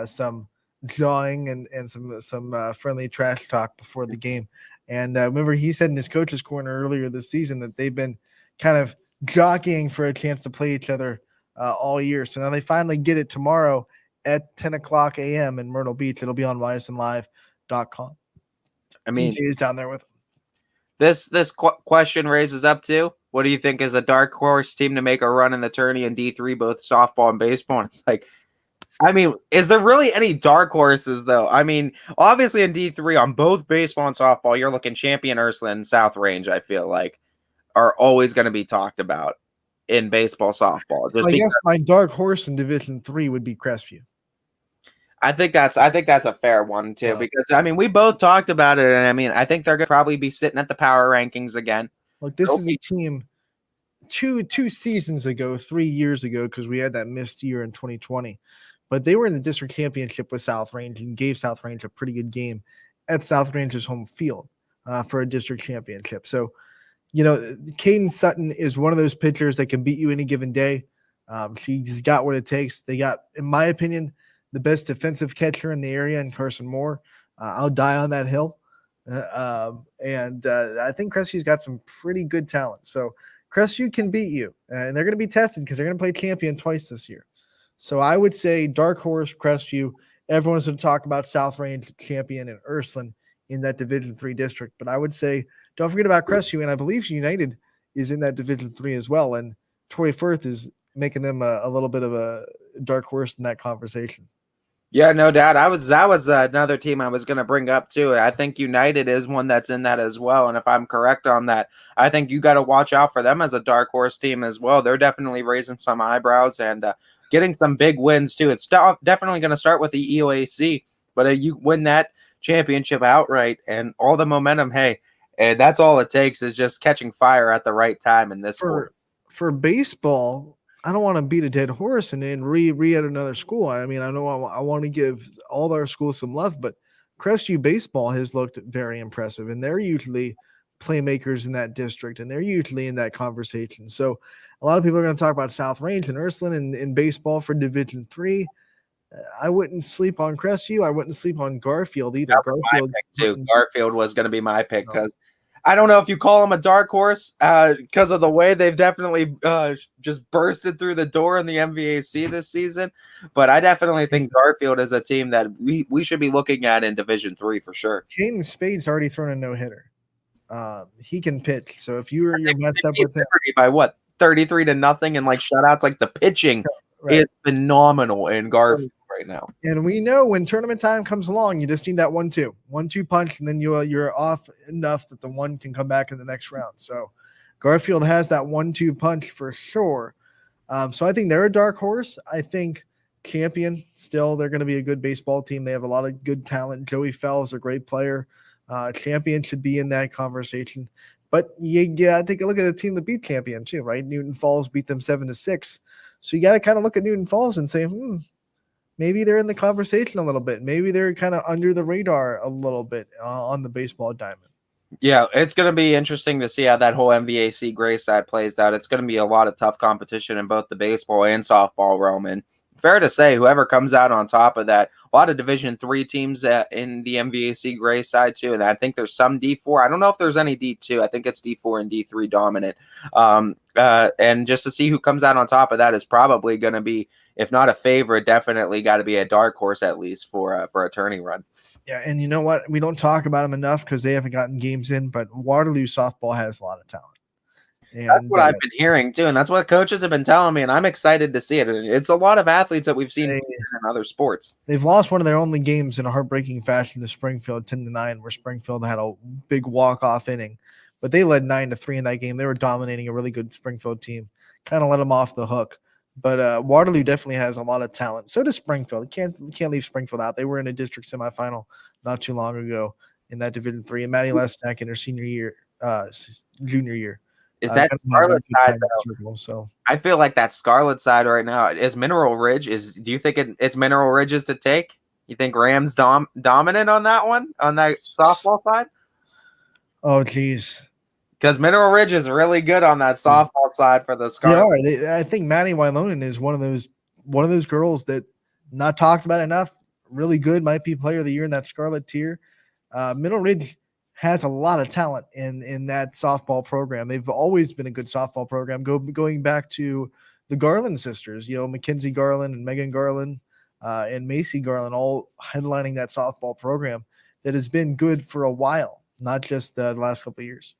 some jawing and some friendly trash talk before the game. And remember, he said in his coach's corner earlier this season that they've been kind of jockeying for a chance to play each other all year. So now they finally get it tomorrow at 10 o'clock a.m. in Myrtle Beach. It'll be on ysnlive.com. I mean, DJ is down there with them. This question raises up to, what do you think is a dark horse team to make a run in the tourney in D3, both softball and baseball? And it's like, I mean, is there really any dark horses, though? I mean, obviously in D3, on both baseball and softball, you're looking Champion, Ursuline, and South Range, I feel like, are always going to be talked about in baseball, softball. I guess my dark horse in Division 3 would be Crestview. I think that's a fair one too, because I mean we both talked about it, and I mean I think they're gonna probably be sitting at the power rankings again. Look, this is a team 2 seasons ago, 3 years ago, because we had that missed year in 2020, but they were in the district championship with South Range and gave South Range a pretty good game at South Range's home field for a district championship. So, Caden Sutton is one of those pitchers that can beat you any given day. She's got what it takes. They got, in my opinion, the best defensive catcher in the area in Carson Moore. I'll die on that hill. I think Crestview's got some pretty good talent. So Crestview can beat you, and they're going to be tested because they're going to play Champion twice this year. So I would say dark horse, Crestview. Everyone's going to talk about South Range, Champion, and Ursuline in that Division 3 district. But I would say don't forget about Crestview, and I believe United is in that Division 3 as well. And Torrey Firth is making them a little bit of a dark horse in that conversation. Yeah, no doubt. That was another team I was going to bring up too. I think United is one that's in that as well. And if I'm correct on that, I think you got to watch out for them as a dark horse team as well. They're definitely raising some eyebrows and getting some big wins too. It's definitely going to start with the EOAC, but you win that championship outright and all the momentum. Hey, and that's all it takes is just catching fire at the right time in this sport. For baseball, I don't want to beat a dead horse and then re at another school. I mean, I know I want to give all our schools some love, but Crestview baseball has looked very impressive, and they're usually playmakers in that district, and they're usually in that conversation. So a lot of people are going to talk about South Range and Ursuline in baseball for Division 3. I wouldn't sleep on Crestview. I wouldn't sleep on Garfield either. Garfield was going to be my pick because I don't know if you call them a dark horse because of the way they've definitely just bursted through the door in the MVAC this season. But I definitely think Garfield is a team that we should be looking at in Division 3 for sure. Caden Spade's already thrown a no-hitter. He can pitch. So if you're matched up with him by what, 33-0 and like shutouts, like the pitching is phenomenal in Garfield right now. And we know when tournament time comes along, you just need that 1-2 punch, and then you're off enough that the one can come back in the next round. So Garfield has that 1-2 punch for sure. So I think they're a dark horse. I think Champion still, they're going to be a good baseball team. They have a lot of good talent. Joey Fell is a great player. Champion should be in that conversation. But yeah, take a look at the team that beat Champion too, right? Newton Falls beat them 7-6. So you got to kind of look at Newton Falls and say, maybe they're in the conversation a little bit. Maybe they're kind of under the radar a little bit on the baseball diamond. Yeah, it's going to be interesting to see how that whole MVAC gray side plays out. It's going to be a lot of tough competition in both the baseball and softball realm. And fair to say, whoever comes out on top of that, a lot of Division 3 teams in the MVAC gray side too. And I think there's some D4. I don't know if there's any D2. I think it's D4 and D3 dominant. And just to see who comes out on top of that is probably going to be, if not a favorite, definitely got to be a dark horse at least for a tourney run. Yeah, and you know what? We don't talk about them enough because they haven't gotten games in, but Waterloo softball has a lot of talent. And That's what I've been hearing too, and that's what coaches have been telling me, and I'm excited to see it. It's a lot of athletes that we've seen in other sports. They've lost one of their only games in a heartbreaking fashion to Springfield 10-9, where Springfield had a big walk-off inning. But they led 9-3 in that game. They were dominating a really good Springfield team. Kind of let them off the hook. But Waterloo definitely has a lot of talent. So does Springfield. You can't leave Springfield out. They were in a district semifinal not too long ago in that Division III. And Maddie Lesnack in her junior year. Is that Scarlet side though? So I feel like that Scarlet side right now is Mineral Ridge. Do you think it's Mineral Ridge's to take? You think Rams dominant on that one, on that softball side? Oh, geez. Because Mineral Ridge is really good on that softball side for the Scarlet. They are. I think Maddie Wylonen is one of those girls that not talked about enough. Really good, might be player of the year in that Scarlet tier. Mineral Ridge has a lot of talent in that softball program. They've always been a good softball program, going back to the Garland sisters, Mackenzie Garland and Megan Garland and Macy Garland, all headlining that softball program that has been good for a while, not just the last couple of years.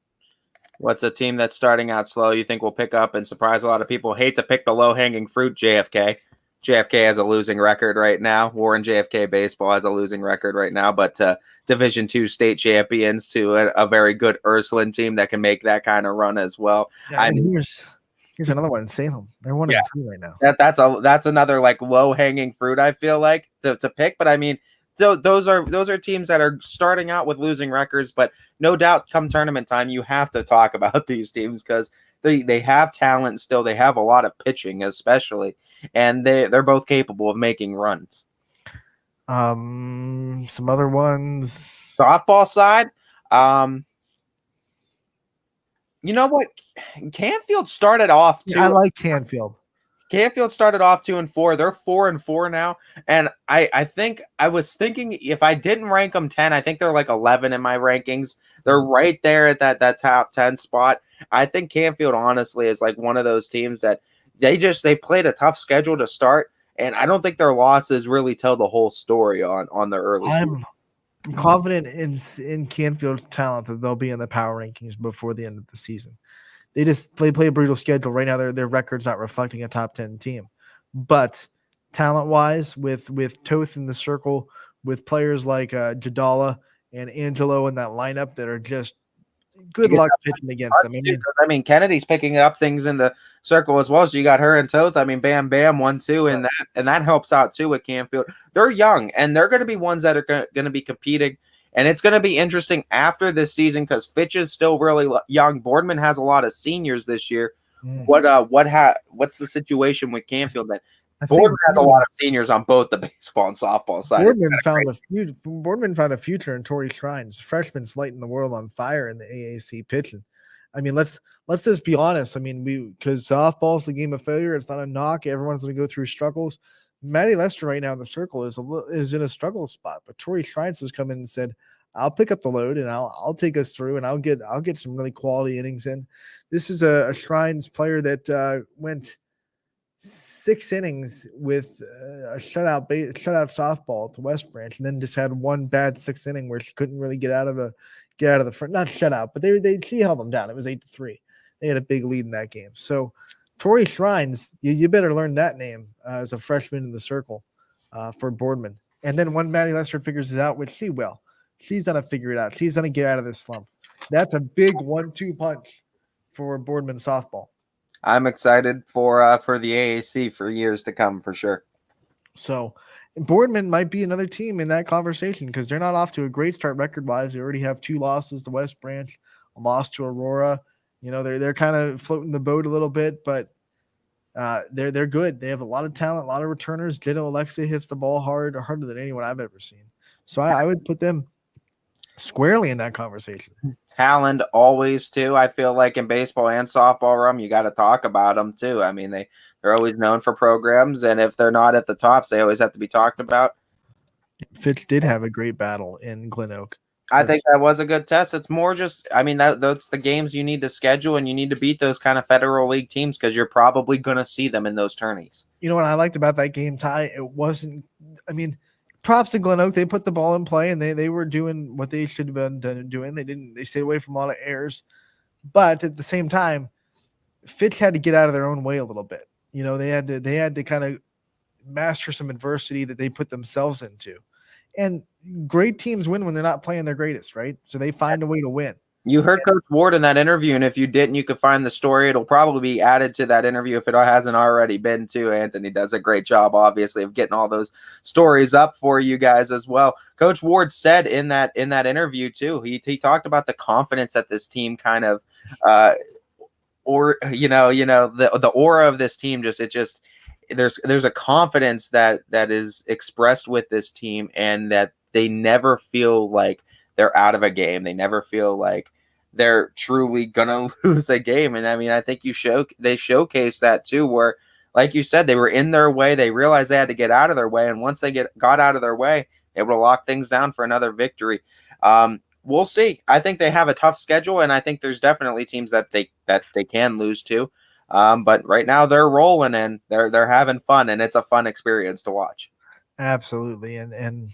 What's a team that's starting out slow you think will pick up and surprise a lot of people? Hate to pick the low-hanging fruit, JFK. JFK has a losing record right now. Warren JFK baseball has a losing record right now, but Division II state champions to a very good Ursuline team that can make that kind of run as well. Yeah, here's another one in Salem. They're 1-2 right now. That's another like low-hanging fruit, I feel like, to pick. But I mean, those are teams that are starting out with losing records, but no doubt come tournament time, you have to talk about these teams because they have talent still. They have a lot of pitching, especially, and they're both capable of making runs. Some other ones. Softball side. You know what? Canfield started off too. I like Canfield. Canfield started off 2-4. They're 4-4 now. And I think I was thinking if I didn't rank them 10, I think they're like 11 in my rankings. They're right there at that top 10 spot. I think Canfield honestly is like one of those teams that they played a tough schedule to start. And I don't think their losses really tell the whole story on their early season. I'm confident in Canfield's talent that they'll be in the power rankings before the end of the season. They just play a brutal schedule right now. Their record's not reflecting a top 10 team, but talent-wise, with Toth in the circle, with players like Jadala and Angelo in that lineup that are just good luck pitching against them. I mean, Kennedy's picking up things in the circle as well. So you got her and Toth. I mean, Bam 1-2 in that, and that helps out too with Canfield. They're young, and they're going to be ones that are going to be competing. And it's going to be interesting after this season because Fitch is still really young. Boardman has a lot of seniors this year. What's the situation with Canfield? That Boardman has a lot of seniors on both the baseball and softball side. Boardman found a future in Torrey Shrines. Freshman's lighting the world on fire in the AAC pitching. I mean, let's just be honest. I mean, because softball's the game of failure. It's not a knock. Everyone's going to go through struggles. Maddie Lester right now in the circle is in a struggle spot, but Torrey Shrines has come in and said, "I'll pick up the load and I'll take us through and I'll get some really quality innings in." This is a Shrines player that went 6 innings with a shutout softball at the West Branch, and then just had one bad 6th inning where she couldn't really get out of the front. Not shutout, but she held them down. It was 8-3. They had a big lead in that game. So Torrey Shrines, you better learn that name as a freshman in the circle for Boardman. And then when Maddie Lester figures it out, which she will, she's going to figure it out. She's going to get out of this slump. That's a big 1-2 punch for Boardman softball. I'm excited for the AAC for years to come for sure. So Boardman might be another team in that conversation because they're not off to a great start record-wise. They already have 2 losses to West Branch, a loss to Aurora. They're kind of floating the boat a little bit, but they're good. They have a lot of talent, a lot of returners. Ditto Alexia hits the ball harder than anyone I've ever seen. So I would put them squarely in that conversation. Talent always too. I feel like in baseball and softball realm, you got to talk about them too. I mean, they're always known for programs, and if they're not at the tops, they always have to be talked about. Fitch did have a great battle in Glen Oak. I think that was a good test. It's more just, I mean, that's the games you need to schedule, and you need to beat those kind of Federal League teams because you're probably going to see them in those tourneys. You know what I liked about that game, Ty? It wasn't, I mean, props to Glen Oak. They put the ball in play, and they were doing what they should have been doing. They stayed away from a lot of errors. But at the same time, Fitch had to get out of their own way a little bit. They had to kind of master some adversity that they put themselves into. And great teams win when they're not playing their greatest, right? So they find a way to win. You heard Coach Ward in that interview, and if you didn't, you could find the story. It'll probably be added to that interview if it hasn't already been too. Anthony does a great job, obviously, of getting all those stories up for you guys as well. Coach Ward said in that interview too, he talked about the confidence that this team kind of, the aura of this team there's a confidence that is expressed with this team, and that they never feel like they're out of a game. They never feel like they're truly gonna lose a game. And I mean, I think they showcase that too, where, like you said, they were in their way. They realized they had to get out of their way, and once they got out of their way, able to lock things down for another victory. We'll see. I think they have a tough schedule, and I think there's definitely teams that they can lose to. But right now they're rolling and they're having fun, and it's a fun experience to watch. Absolutely. And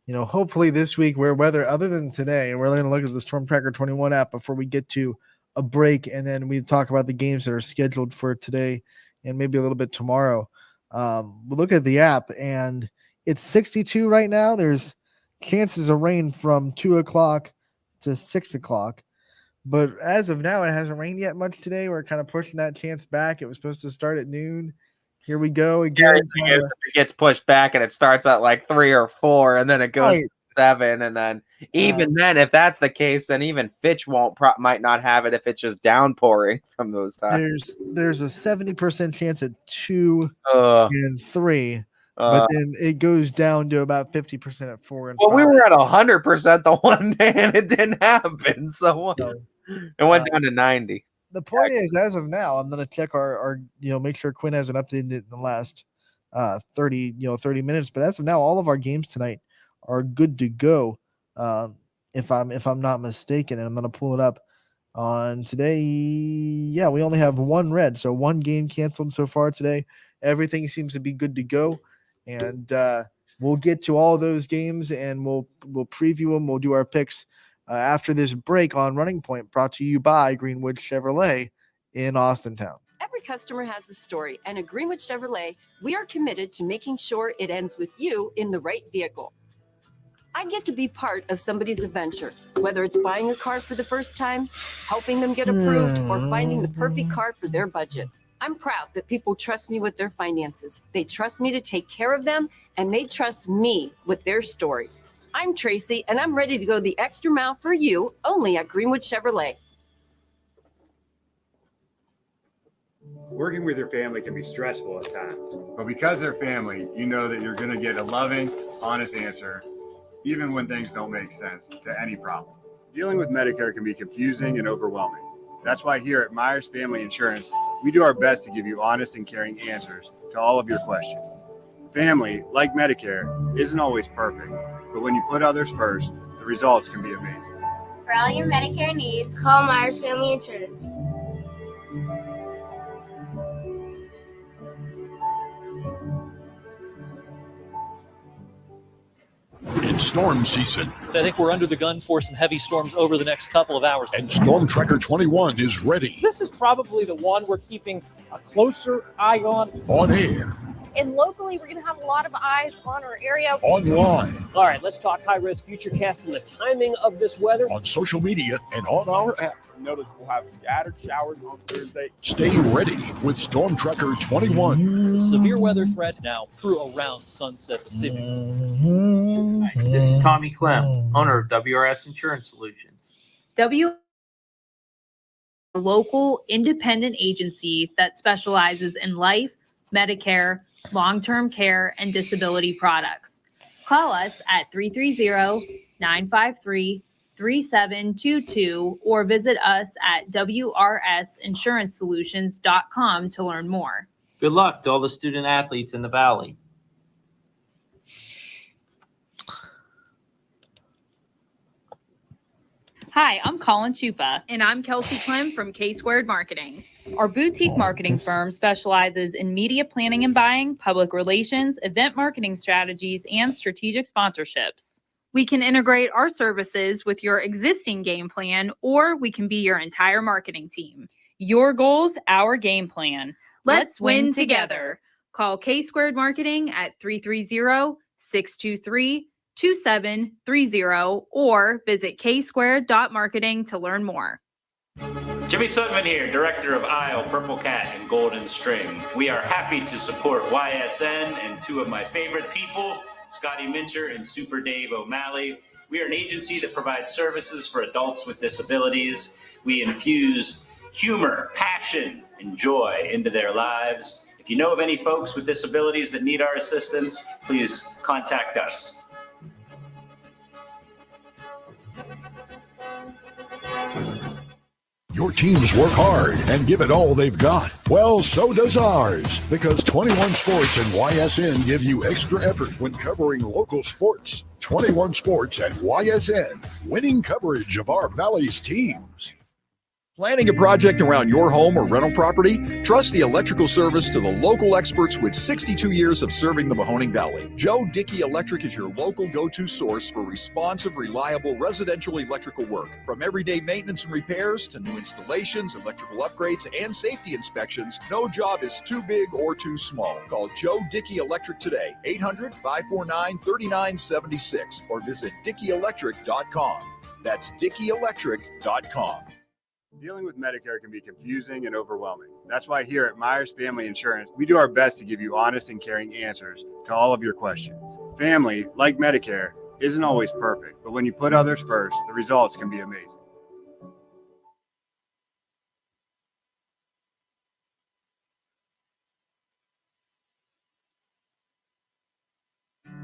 hopefully this week, where weather, other than today, we're going to look at the Storm Tracker 21 app before we get to a break, and then we talk about the games that are scheduled for today and maybe a little bit tomorrow. We'll look at the app, and it's 62 right now. There's chances of rain from 2 o'clock to 6 o'clock. But as of now, it hasn't rained yet much today. We're kind of pushing that chance back. It was supposed to start at noon. Here we go again. It gets pushed back, and it starts at like 3 or 4, and then it goes to 7, and then then if that's the case, then even Fitch might not have it if it's just downpouring from those times. There's a 70% chance at 2 and 3. But then it goes down to about 50% at 4 and 5. Well, we were at 100% the one day, and it didn't happen. So it went down to 90. The point is, as of now, I'm going to check our make sure Quinn hasn't updated it in the last 30 minutes. But as of now, all of our games tonight are good to go. If I'm not mistaken, and I'm going to pull it up on today. Yeah, we only have one red, so one game canceled so far today. Everything seems to be good to go. And we'll get to all those games, and we'll preview them. We'll do our picks after this break on Running Point, brought to you by Greenwood Chevrolet in Austintown. Every customer has a story, and at Greenwood Chevrolet, we are committed to making sure it ends with you in the right vehicle. I get to be part of somebody's adventure, whether it's buying a car for the first time, helping them get approved, or finding the perfect car for their budget. I'm proud that people trust me with their finances. They trust me to take care of them, and they trust me with their story. I'm Tracy, and I'm ready to go the extra mile for you, only at Greenwood Chevrolet. Working with your family can be stressful at times, but because they're family, you know that you're going to get a loving, honest answer, even when things don't make sense to any problem. Dealing with Medicare can be confusing and overwhelming. That's why here at Myers Family Insurance, we do our best to give you honest and caring answers to all of your questions. Family, like Medicare, isn't always perfect, but when you put others first, the results can be amazing. For all your Medicare needs, call Myers Family Insurance. It's storm season. So I think we're under the gun for some heavy storms over the next couple of hours. And Storm Tracker 21 is ready. This is probably the one we're keeping a closer eye on. On air. And locally, we're going to have a lot of eyes on our area. Online. All right, let's talk high-risk futurecast and the timing of this weather. On social media and on our app. Notice we'll have scattered showers on Thursday. Stay ready with Storm Tracker 21. Severe weather threat now through around sunset this evening. Hi, this is Tommy Clem, owner of WRS Insurance Solutions. A local independent agency that specializes in life, Medicare, long-term care, and disability products. Call us at 330-953-3722 or visit us at wrsinsuranceSolutions.com to learn more. Good luck to all the student athletes in the Valley. Hi, I'm Colin Chupa. And I'm Kelsey Clem from K-Squared Marketing. Our boutique marketing firm specializes in media planning and buying, public relations, event marketing strategies, and strategic sponsorships. We can integrate our services with your existing game plan, or we can be your entire marketing team. Your goals, our game plan. Let's win together. Call K Squared Marketing at 330-623-2730 or visit ksquared.marketing to learn more. Jimmy Sutton here, Director of Isle, Purple Cat, and Golden String. We are happy to support YSN and two of my favorite people, Scotty Mincher and Super Dave O'Malley. We are an agency that provides services for adults with disabilities. We infuse humor, passion, and joy into their lives. If you know of any folks with disabilities that need our assistance, please contact us. Your teams work hard and give it all they've got. Well, so does ours, because 21 Sports and YSN give you extra effort when covering local sports. 21 Sports and YSN, winning coverage of our Valley's teams. Planning a project around your home or rental property? Trust the electrical service to the local experts with 62 years of serving the Mahoning Valley. Joe Dickey Electric is your local go-to source for responsive, reliable residential electrical work. From everyday maintenance and repairs to new installations, electrical upgrades, and safety inspections, no job is too big or too small. Call Joe Dickey Electric today, 800-549-3976, or visit DickeyElectric.com. That's DickeyElectric.com. Dealing with Medicare can be confusing and overwhelming. That's why here at Myers Family Insurance, we do our best to give you honest and caring answers to all of your questions. Family, like Medicare, isn't always perfect, but when you put others first, the results can be amazing.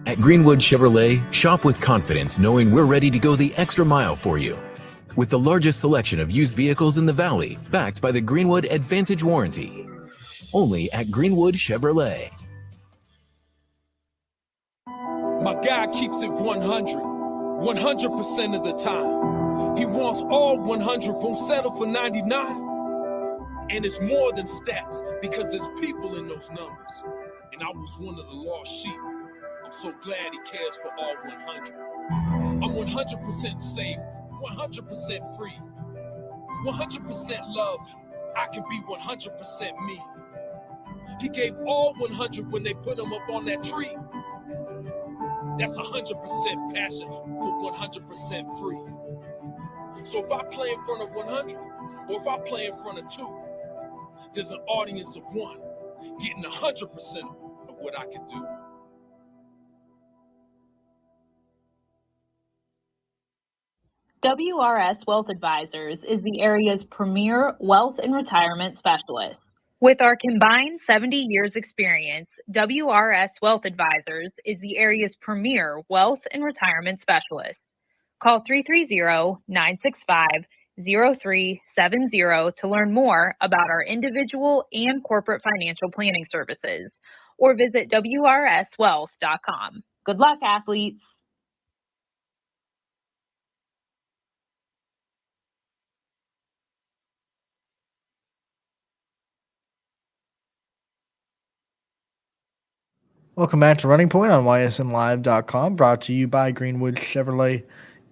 At Greenwood Chevrolet, shop with confidence knowing we're ready to go the extra mile for you. With the largest selection of used vehicles in the Valley, backed by the Greenwood Advantage Warranty. Only at Greenwood Chevrolet. My guy keeps it 100% of the time. He wants all 100, won't settle for 99. And it's more than stats, because there's people in those numbers. And I was one of the lost sheep. I'm so glad he cares for all 100. I'm 100% safe. 100% free, 100% love. I can be 100% me. He gave all 100 when they put him up on that tree. That's 100% passion for 100% free. So if I play in front of 100, or if I play in front of 2, there's an audience of 1 getting 100% of what I can do. WRS Wealth Advisors is the area's premier wealth and retirement specialist. With our combined 70 years experience, WRS Wealth Advisors is the area's premier wealth and retirement specialist. Call 330-965-0370 to learn more about our individual and corporate financial planning services, or visit WRSwealth.com. Good luck, athletes. Welcome back to Running Point on ysnlive.com, brought to you by Greenwood Chevrolet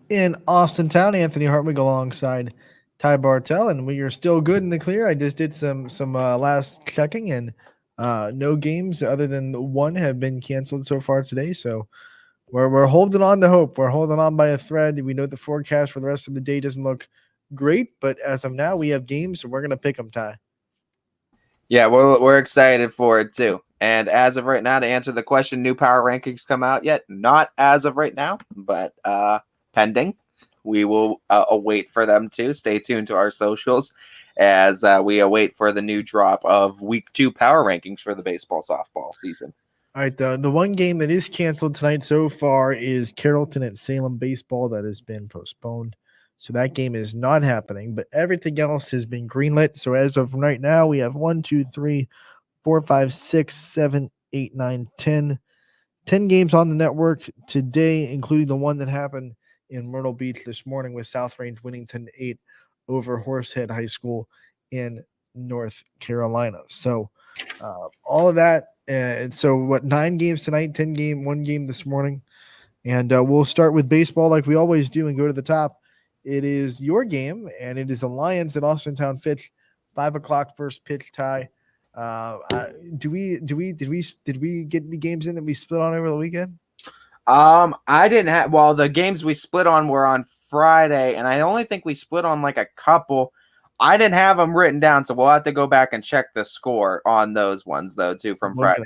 in Austintown. Anthony Hartwig alongside Ty Bartell, and we are still good in the clear. I just did some last checking, and no games other than one have been canceled so far today. So we're holding on to hope. We're holding on by a thread. We know the forecast for the rest of the day doesn't look great, but as of now, we have games, so we're going to pick them, Ty. Yeah, we're excited for it too. And as of right now, to answer the question, new power rankings come out yet? Not as of right now, but pending. We will await for them to. Stay tuned to our socials as we await for the new drop of week 2 power rankings for the baseball softball season. All right, the one game that is canceled tonight so far is Carrollton at Salem baseball. That has been postponed. So that game is not happening, but everything else has been greenlit. So as of right now, we have 1, 2, 3, 4, 5, 6, 7, 8, 9, 10 games on the network today, including the one that happened in Myrtle Beach this morning with South Range winning 10-8 over Horsehead High School in North Carolina. So all of that. And so 9 games tonight, 1 game this morning. And we'll start with baseball like we always do and go to the top. It is your game, and it is the Lions at Austintown Fitch, 5 o'clock first pitch, Ty. Did we get any games in that we split on over the weekend? I didn't have. Well, the games we split on were on Friday, and I only think we split on like a couple. I didn't have them written down, so we'll have to go back and check the score on those ones though too from Friday.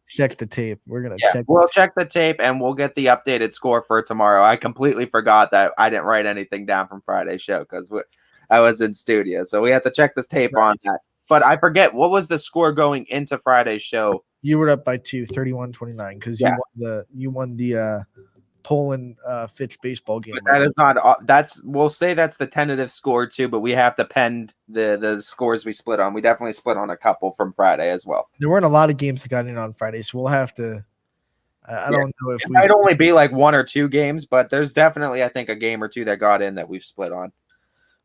Check the tape. We're gonna check. We'll check the tape and we'll get the updated score for tomorrow. I completely forgot that I didn't write anything down from Friday's show because I was in studio, so we have to check this tape on that. But I forget what was the score going into Friday's show. You were up by 2, 31-29, because you won the Poland Fitch baseball game. But that is not. We'll say that's the tentative score too, but we have to pend the scores we split on. We definitely split on a couple from Friday as well. There weren't a lot of games that got in on Friday, so we'll have to. I don't know if it might only be like 1 or 2 games, but there's definitely I think a game or 2 that got in that we've split on.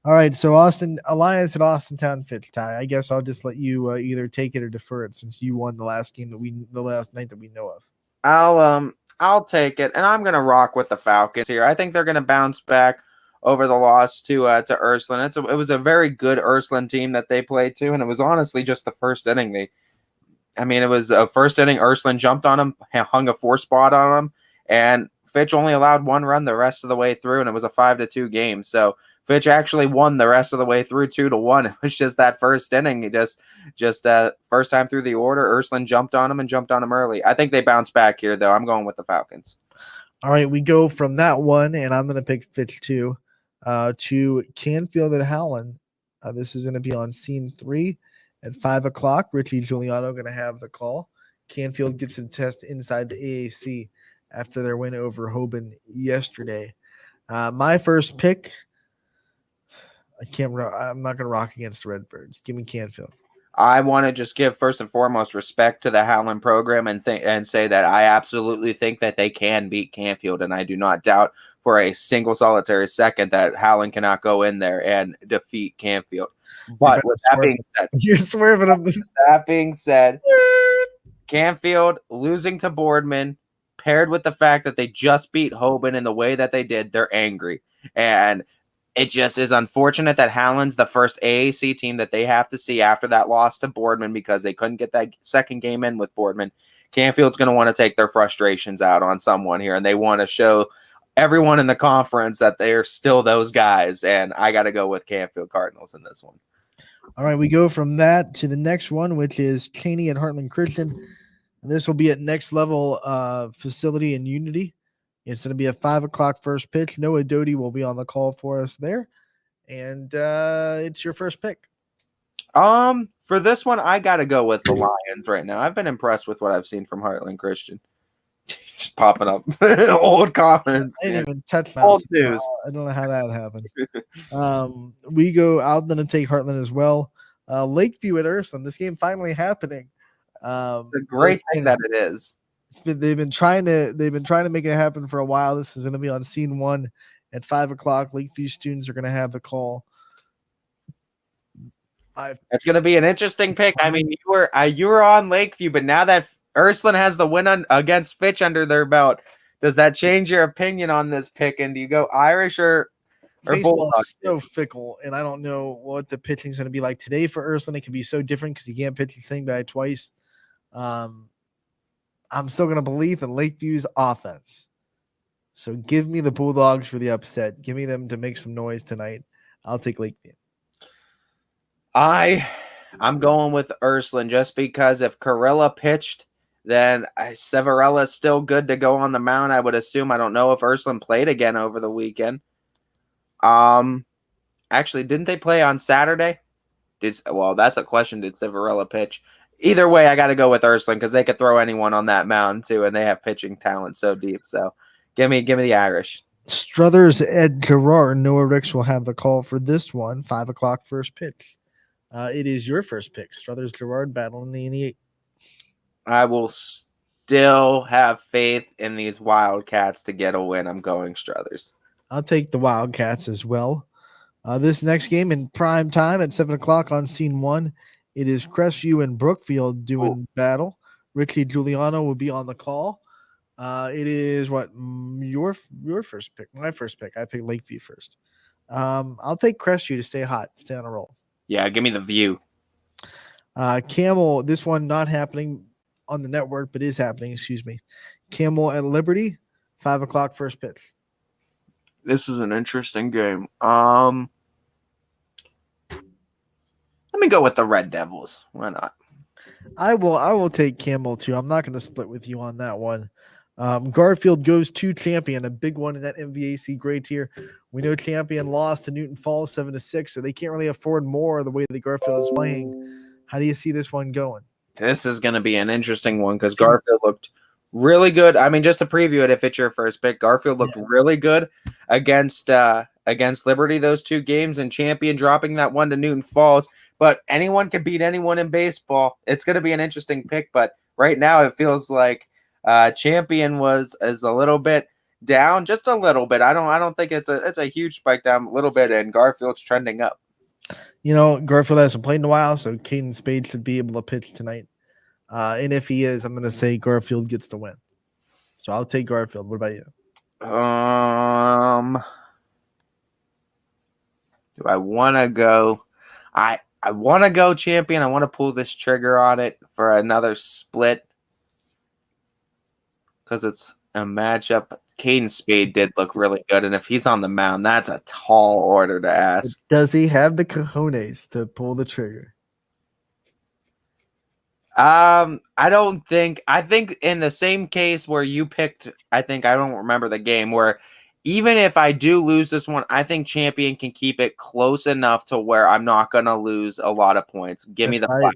All right, so Alliance at Austintown Fitch, Ty. I guess I'll just let you either take it or defer it since you won the last night that we know of. I'll take it, and I'm gonna rock with the Falcons here. I think they're gonna bounce back over the loss to Ursuline. It was a very good Ursuline team that they played to, and it was honestly just the first inning. It was a first inning. Ursuline jumped on them, hung a 4 spot on them, and Fitch only allowed 1 run the rest of the way through, and it was a 5-2 game. So Fitch actually won the rest of the way through 2-1. It was just that first inning. He just first time through the order, Ursuline jumped on him early. I think they bounce back here, though. I'm going with the Falcons. All right, we go from that one, and I'm going to pick Fitch 2 to Canfield at Howland. This is going to be on scene 3 at 5 o'clock. Richie Giuliano going to have the call. Canfield gets a test inside the AAC after their win over Hoban yesterday. My first pick, I'm not going to rock against the Redbirds. Give me Canfield. I want to just give first and foremost respect to the Howland program and say that I absolutely think that they can beat Canfield, and I do not doubt for a single solitary second that Howland cannot go in there and defeat Canfield. But with that being said, you're swerving them. That being said, Canfield losing to Boardman, paired with the fact that they just beat Hoban in the way that they did, they're angry. And it just is unfortunate that Howland's the first AAC team that they have to see after that loss to Boardman because they couldn't get that second game in with Boardman. Canfield's going to want to take their frustrations out on someone here, and they want to show everyone in the conference that they're still those guys, and I got to go with Canfield Cardinals in this one. All right, we go from that to the next one, which is Cheney and Heartland Christian. And this will be at Next Level facility in Unity. It's going to be a 5 o'clock first pitch. Noah Doty will be on the call for us there. And it's your first pick. For this one, I got to go with the Lions right now. I've been impressed with what I've seen from Heartland Christian. Just popping up old comments. I didn't even touch that. Old news. I don't know how that happened. We go out then to take Heartland as well. Lakeview at Ursuline. This game finally happening. It's a great thing that it is. They've been trying to make it happen for a while. This is going to be on scene 1 at 5 o'clock. Lakeview students are going to have the call. It's going to be an interesting pick. I mean, you were on Lakeview, but now that Ursuline has the win against Fitch under their belt, does that change your opinion on this pick? And do you go Irish or baseball is so fickle, and I don't know what the pitching is going to be like today for Ursuline. It can be so different because you can't pitch the same guy twice. I'm still going to believe in Lakeview's offense. So give me the Bulldogs for the upset. Give me them to make some noise tonight. I'll take Lakeview. I'm going with Ursuline just because if Carrillo pitched, then Severella is still good to go on the mound, I would assume. I don't know if Ursuline played again over the weekend. Actually, didn't they play on Saturday? Well, that's a question. Did Severella pitch? Either way, I got to go with Ursuline because they could throw anyone on that mound too, and they have pitching talent so deep. So give me the Irish. Struthers Ed Gerard. Noah Ricks will have the call for this one. 5 o'clock first pitch. It is your first pick. Struthers Gerard battling the 88. I will still have faith in these Wildcats to get a win. I'm going Struthers. I'll take the Wildcats as well. This next game in prime time at 7 o'clock on scene 1. It is Crestview and Brookfield doing battle. Richie Giuliano will be on the call. It is your first pick. My first pick. I picked Lakeview first. I'll take Crestview to stay hot, stay on a roll. Yeah, give me the View. Camel, this one not happening on the network, but is happening, excuse me. Camel at Liberty, 5 o'clock first pitch. This is an interesting game. Let me go with the Red Devils. Why not? I will take Camel too. I'm not going to split with you on that one. Garfield goes to Champion, a big one in that MVAC grade tier. We know Champion lost to Newton Falls 7-6, so they can't really afford more the way that Garfield is playing. How do you see this one going? This is going to be an interesting one because Garfield looked really good. I mean, just to preview it, if it's your first pick, Garfield looked really good against Liberty those 2 games, and Champion dropping that one to Newton Falls. But anyone can beat anyone in baseball. It's going to be an interesting pick, but right now it feels like Champion is a little bit down, just a little bit. I don't think it's a huge spike down, a little bit, and Garfield's trending up. You know, Garfield hasn't played in a while, so Caden Spade should be able to pitch tonight. And if he is, I'm going to say Garfield gets the win. So I'll take Garfield. What about you? Do I want to go? I want to go Champion. I want to pull this trigger on it for another split because it's a matchup. Caden Spade did look really good, and if he's on the mound, that's a tall order to ask. Does he have the cojones to pull the trigger? I don't think. I think in the same case where you picked, I don't remember the game, where even if I do lose this one, I think Champion can keep it close enough to where I'm not going to lose a lot of points. Give me the Flyers.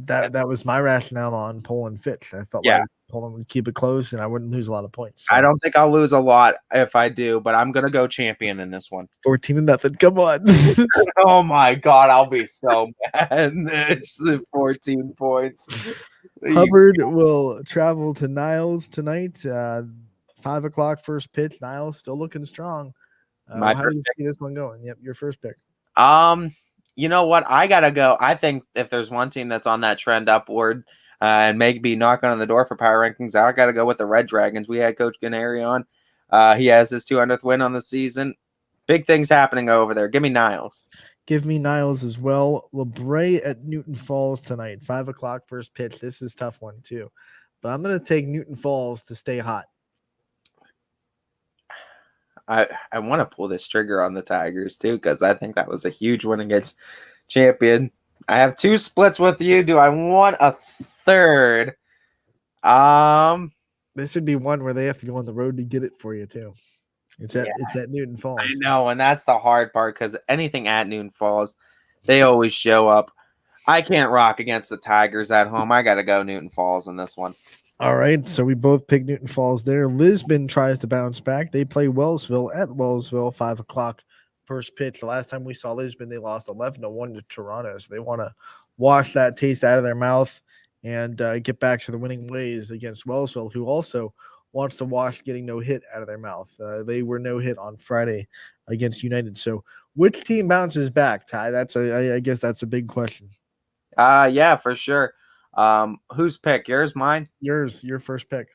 That was my rationale on pulling Fitch. I felt like pulling would keep it close and I wouldn't lose a lot of points. So. I don't think I'll lose a lot if I do, but I'm going to go Champion in this one. 14-0. Come on. Oh my God. I'll be so mad. It's 14 points. Hubbard will travel to Niles tonight. 5 o'clock first pitch. Niles still looking strong. How do you see this one going? Yep, your first pick. You know what? I gotta go. I think if there's one team that's on that trend upward and maybe knocking on the door for power rankings, I gotta go with the Red Dragons. We had Coach Ganeri on. He has his 200th win on the season. Big things happening over there. Give me Niles. Give me Niles as well. LeBray at Newton Falls tonight. 5 o'clock first pitch. This is a tough one too, but I'm gonna take Newton Falls to stay hot. I want to pull this trigger on the Tigers too because I think that was a huge win against Champion. I have 2 splits with you. Do I want a third? This should be one where they have to go on the road to get it for you too. It's at Newton Falls. I know, and that's the hard part because anything at Newton Falls, they always show up. I can't rock against the Tigers at home. I got to go Newton Falls in this one. All right, so we both pick Newton Falls there. Lisbon tries to bounce back. They play Wellsville at Wellsville, 5 o'clock first pitch. The last time we saw Lisbon, they lost 11-1 to Toronto, so they want to wash that taste out of their mouth and get back to the winning ways against Wellsville, who also wants to wash getting no hit out of their mouth. They were no hit on Friday against United. So which team bounces back, Ty? I guess that's a big question. Yeah, for sure. Whose pick? Yours, mine? Yours, your first pick.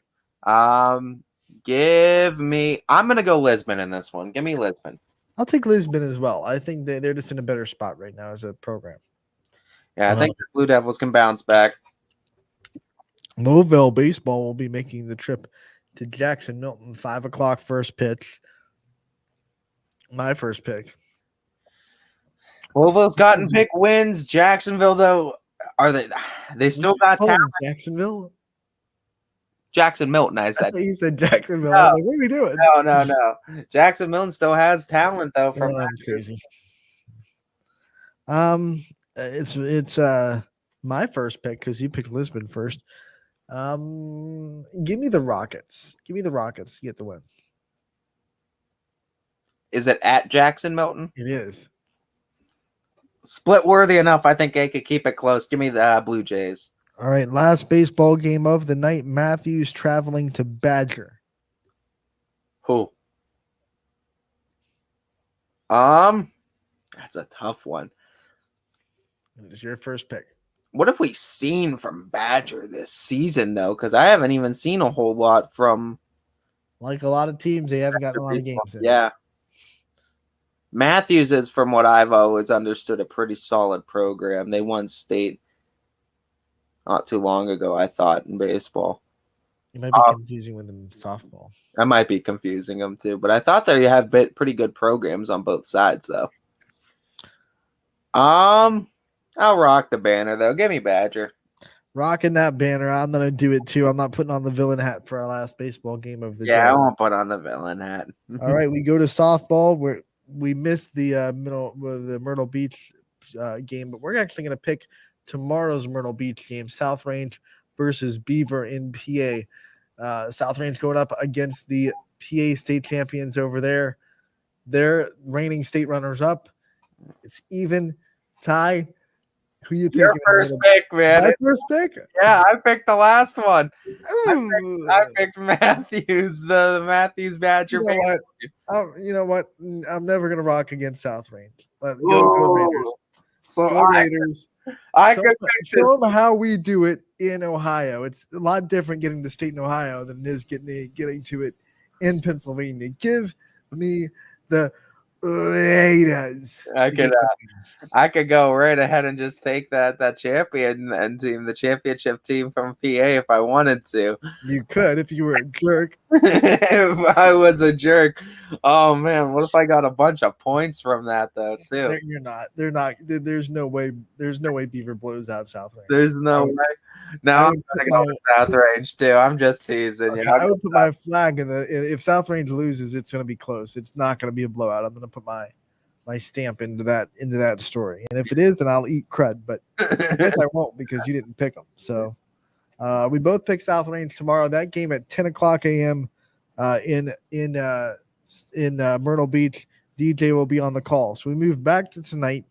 Give me. I'm gonna go Lisbon in this one. Give me Lisbon. I'll take Lisbon as well. I think they're just in a better spot right now as a program. Yeah, I think the Blue Devils can bounce back. Louisville baseball will be making the trip to Jackson Milton, 5 o'clock first pitch. My first pick. Louisville's gotten big wins. Jacksonville, though, are they still got talent? Jacksonville? Jackson Milton, I said. I thought you said Jacksonville. No. I was like, what are we doing? No. Jackson Milton still has talent, though. From crazy. It's my first pick because you picked Lisbon first. Give me the Rockets. Give me the Rockets to get the win. Is it at Jackson Milton? It is. Split worthy enough. I think they could keep it close. Give me the Blue Jays. All right. Last baseball game of the night. Matthews traveling to Badger. Who? That's a tough one. It is your first pick. What have we seen from Badger this season, though? Because I haven't even seen a whole lot from. Like a lot of teams, they haven't gotten a lot of games in. Yeah. Matthews is, from what I've always understood, a pretty solid program. They won state not too long ago, I thought, in baseball. You might be confusing with them in softball. I might be confusing them too, but I thought they have pretty good programs on both sides, though. I'll rock the banner though. Give me Badger. Rocking that banner. I'm gonna do it too. I'm not putting on the villain hat for our last baseball game of the day. Yeah, I won't put on the villain hat. All right, we go to softball where we missed the the Myrtle Beach game, but we're actually gonna pick tomorrow's Myrtle Beach game: South Range versus Beaver in PA. South Range going up against the PA state champions over there. They're reigning state runners up. It's even. Ty, who you taking? Your first pick, man. My first pick? Yeah, I picked the last one. I picked Matthews, the Matthews Badger. You know what? I'm never gonna rock against South Range. Go Raiders. So go Raiders. I show, could show them how we do it in Ohio. It's a lot different getting to state in Ohio than it is getting to it in Pennsylvania. Give me the Raiders. I could go right ahead and just take that champion and team, the championship team from PA if I wanted to. You could if you were a jerk. If I was a jerk. Oh man, what if I got a bunch of points from that though too? You're not. They're not. There's no way. There's no way Beaver blows out South Range. There's no way. Now I'm gonna go with South Range too. I'm just teasing. You know, I would put my flag in the. If South Range loses, it's going to be close. It's not going to be a blowout. I'm going to put my stamp into that story. And if it is, then I'll eat crud. But I guess I won't because you didn't pick them. So we both pick South Range tomorrow. That game at 10:00 a.m. In Myrtle Beach. DJ will be on the call. So we move back to tonight,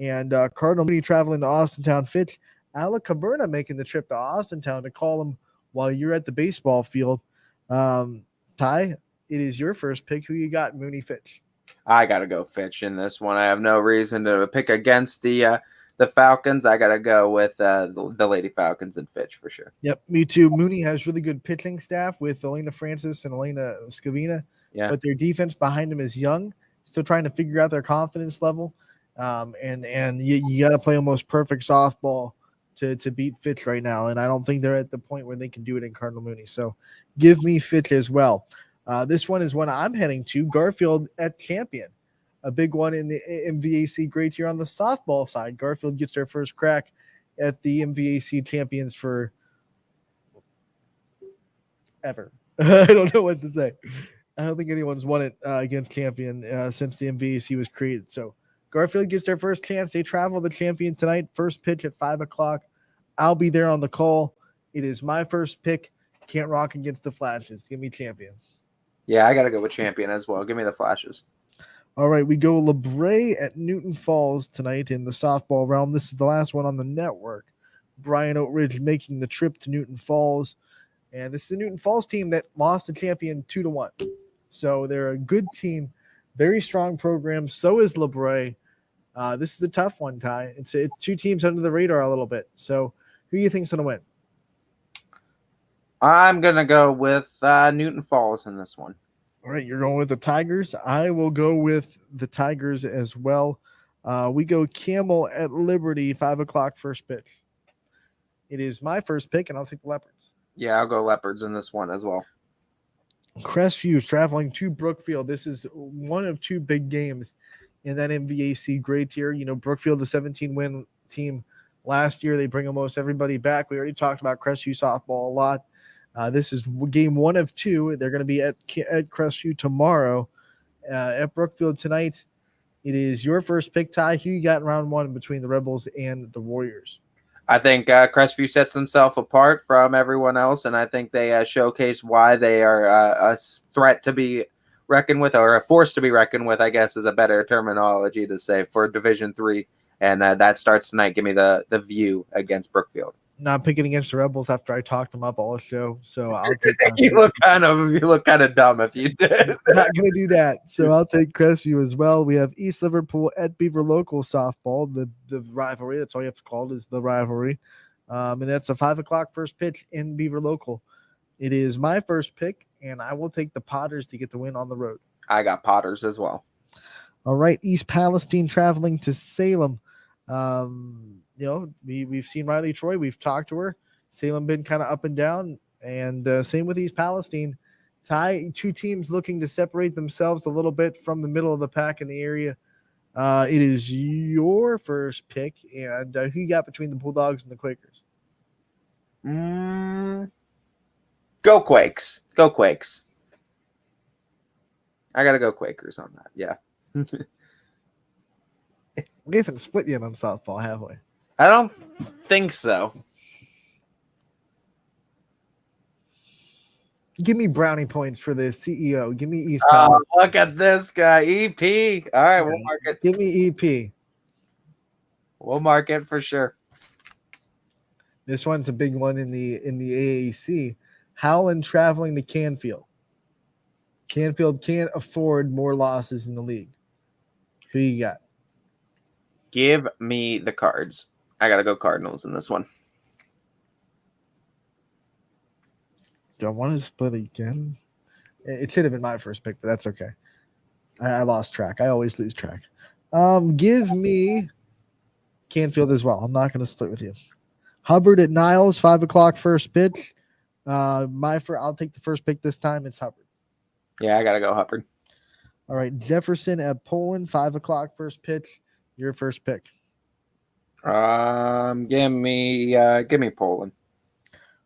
and Cardinal Mooney traveling to Austintown. Fitch, Alec Caberna making the trip to Austintown to call him while you're at the baseball field. Ty, it is your first pick. Who you got, Mooney, Fitch? I gotta go Fitch in this one. I have no reason to pick against the Falcons. I gotta go with the Lady Falcons and Fitch for sure. Yep, me too. Mooney has really good pitching staff with Elena Francis and Elena Scavina. Yeah, but their defense behind them is young, still trying to figure out their confidence level. And you got to play almost perfect softball to beat Fitch right now. And I don't think they're at the point where they can do it in Cardinal Mooney. So give me Fitch as well. This one is one I'm heading to, Garfield at Champion, a big one in the MVAC great year on the softball side. Garfield gets their first crack at the MVAC champions for ever. I don't know what to say. I don't think anyone's won it against Champion since the MVAC was created. So Garfield gets their first chance. They travel the Champion tonight. First pitch at 5:00. I'll be there on the call. It is my first pick. Can't rock against the Flashes. Give me Champion. Yeah, I got to go with Champion as well. Give me the Flashes. All right, we go LeBray at Newton Falls tonight in the softball realm. This is the last one on the network. Brian Oatridge making the trip to Newton Falls. And this is the Newton Falls team that lost the Champion 2-1. So they're a good team, very strong program. So is LeBray. This is a tough one, Ty. It's two teams under the radar a little bit. So who do you think's going to win? I'm going to go with Newton Falls in this one. All right, you're going with the Tigers. I will go with the Tigers as well. We go Camel at Liberty, 5:00 first pitch. It is my first pick, and I'll take the Leopards. Yeah, I'll go Leopards in this one as well. Crestview is traveling to Brookfield. This is one of two big games in that MVAC grade tier. You know, Brookfield, the 17-win team last year. They bring almost everybody back. We already talked about Crestview softball a lot. This is game one of two. They're going to be at Crestview tomorrow. At Brookfield tonight, it is your first pick, Ty. Who you got in round one between the Rebels and the Warriors? I think Crestview sets themselves apart from everyone else, and I think they showcase why they are a threat to be reckoned with, or a force to be reckoned with, I guess is a better terminology to say, for Division III. And that starts tonight. Give me the View against Brookfield. Not picking against the Rebels after I talked them up all show, so I'll take that. you look kind of dumb if you did. I'm not going to do that, so I'll take Crestview as well. We have East Liverpool at Beaver Local softball. The rivalry, that's all you have to call it, is the rivalry. And that's a 5:00 first pitch in Beaver Local. It is my first pick, and I will take the Potters to get the win on the road. I got Potters as well. All right, East Palestine traveling to Salem. we've seen Riley Troy. We've talked to her. Salem been kind of up and down, and same with East Palestine. Ty, two teams looking to separate themselves a little bit from the middle of the pack in the area. It is your first pick, and who you got between the Bulldogs and the Quakers? Go Quakes. Go Quakes. I got to go Quakers on that. Yeah. We haven't split yet on softball, have we? I don't think so. Give me brownie points for the CEO. Give me East Palestine. Look at this guy, EP. All right, we'll mark it. Give me EP. We'll mark it for sure. This one's a big one in the AAC. Howland traveling to Canfield. Canfield can't afford more losses in the league. Who you got? Give me the Cards. I got to go Cardinals in this one. Do I want to split again? It should have been my first pick, but that's okay. I lost track. I always lose track. Give me Canfield as well. I'm not going to split with you. Hubbard at Niles, 5 o'clock first pitch. I'll take the first pick this time. It's Hubbard. Yeah, I got to go Hubbard. All right, Jefferson at Poland, 5 o'clock first pitch. Your first pick. Give me Poland.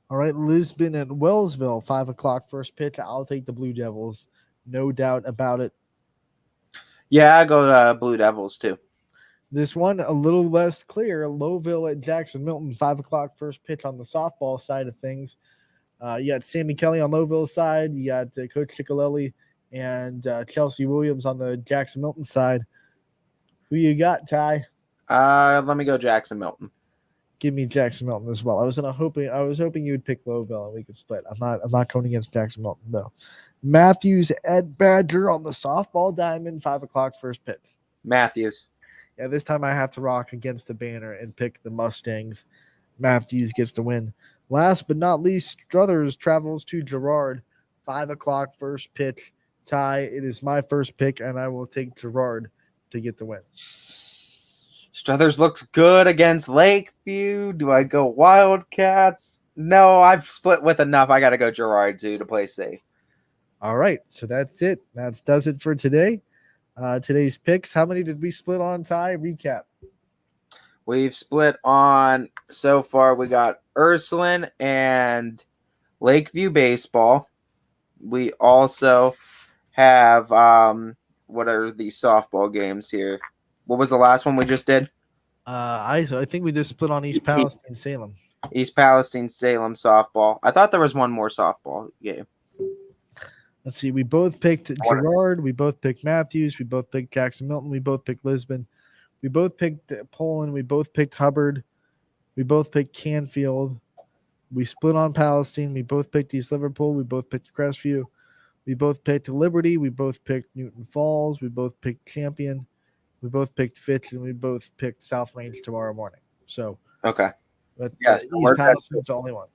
All right, Lisbon at Wellsville, 5 o'clock first pitch. I'll take the Blue Devils. No doubt about it. Yeah, I go Blue Devils too. This one, a little less clear. Lowville at Jackson Milton, 5 o'clock first pitch on the softball side of things. You got Sammy Kelly on Lowville's side. You got Coach Ciccolelli and Chelsea Williams on the Jackson Milton side. Who you got, Ty? Let me go Jackson Milton. Give me Jackson Milton as well. I was hoping you would pick Lowville and we could split. I'm not going against Jackson Milton though. Matthews at Badger on the softball diamond, 5 o'clock first pitch. Matthews. Yeah, this time I have to rock against the banner and pick the Mustangs. Matthews gets the win. Last but not least, Struthers travels to Girard, 5 o'clock first pitch. Ty, it is my first pick, and I will take Girard to get the win. Struthers looks good against Lakeview. Do I go Wildcats? No, I've split with enough. I got to go Girard too to play safe. All right, so that's it. That does it for today. Today's picks. How many did we split on, Ty? Recap. We've split on, so far, we got Ursuline and Lakeview baseball. We also have, what are the softball games here? What was the last one we just did? I think we just split on East Palestine, Salem. East Palestine, Salem softball. I thought there was one more softball game. Let's see. We both picked Girard. We both picked Matthews. We both picked Jackson Milton. We both picked Lisbon. We both picked Poland. We both picked Hubbard. We both picked Canfield. We split on Palestine. We both picked East Liverpool. We both picked Crestview. We both picked Liberty. We both picked Newton Falls. We both picked Champion. We both picked Fitch, and we both picked South Range tomorrow morning. So okay, but yes, East Palastine's the only one.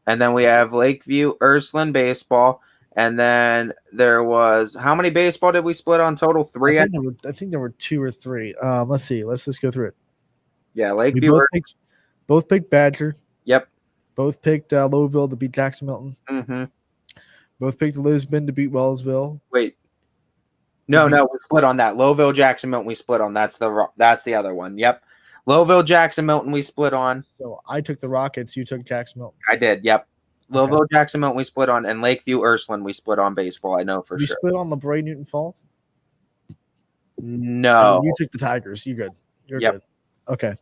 And then we have Lakeview, Ursuline baseball, and then there was how many baseball did we split on total? 3. I think there were 2 or 3. Let's see. Let's just go through it. Yeah, Lakeview. Both picked Badger. Yep. Both picked Lowville to beat Jackson Milton. Mm-hmm. Both picked Lisbon to beat Wellsville. Wait. No, we split on that. Lowville, Jackson Milton, we split on. That's the other one. Yep. Lowville, Jackson Milton, we split on. So I took the Rockets. You took Jackson Milton. I did. Yep. Lowville, Jackson Milton, we split on, and Lakeview, Ursuline, we split on baseball. I know for sure. You split on LeBray, Newton Falls. No, you took the Tigers. You good? You're Yep. good. Okay.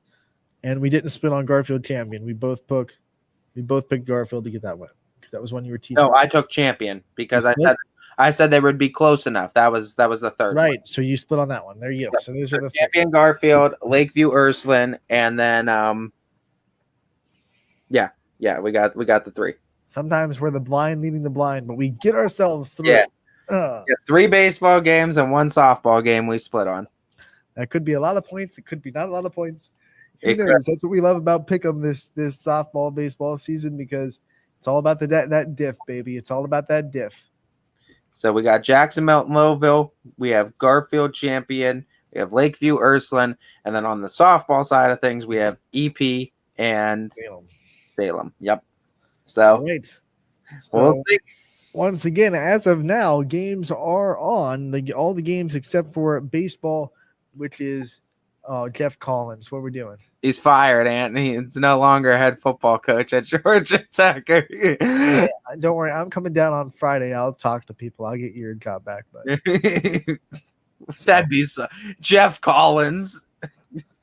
And we didn't split on Garfield Champion. We both picked Garfield to get that win because that was when you were teaching. No, I took Champion because I said they would be close enough. That was the third. Right. One. So you split on that one. There you go. So those are the Champion, Garfield, Lakeview, Ursuline, and then we got the 3. Sometimes we're the blind leading the blind, but we get ourselves through. Yeah. 3 baseball games and 1 softball game we split on. That could be a lot of points. It could be not a lot of points. Who knows? That's what we love about Pick'em this softball baseball season because it's all about that diff, baby. It's all about that diff. So we got Jackson Milton, Lowville. We have Garfield Champion. we have Lakeview, Ursuline, and then on the softball side of things, we have EP and Salem. Yep. So, right. We'll So, see. once again, as of now, games are on. All the games except for baseball, which is Jeff Collins. What we're doing? He's fired, Anthony. It's no longer head football coach at Georgia Tech. Yeah, don't worry, I'm coming down on Friday. I'll talk to people. I'll get your job back. But That'd be so. Jeff Collins.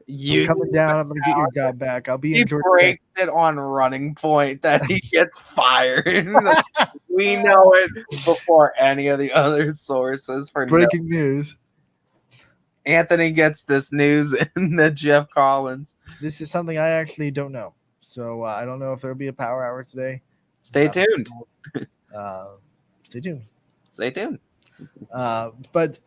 I'm coming down. I'm gonna get your job back. I'll be He in Georgia breaks Tech. it on Running Point that he gets fired. We know it before any of the other sources. For Breaking news. Anthony gets this news in the Jeff Collins. This is something I actually don't know. So I don't know if there'll be a power hour today. Stay tuned. Stay tuned. Stay tuned. But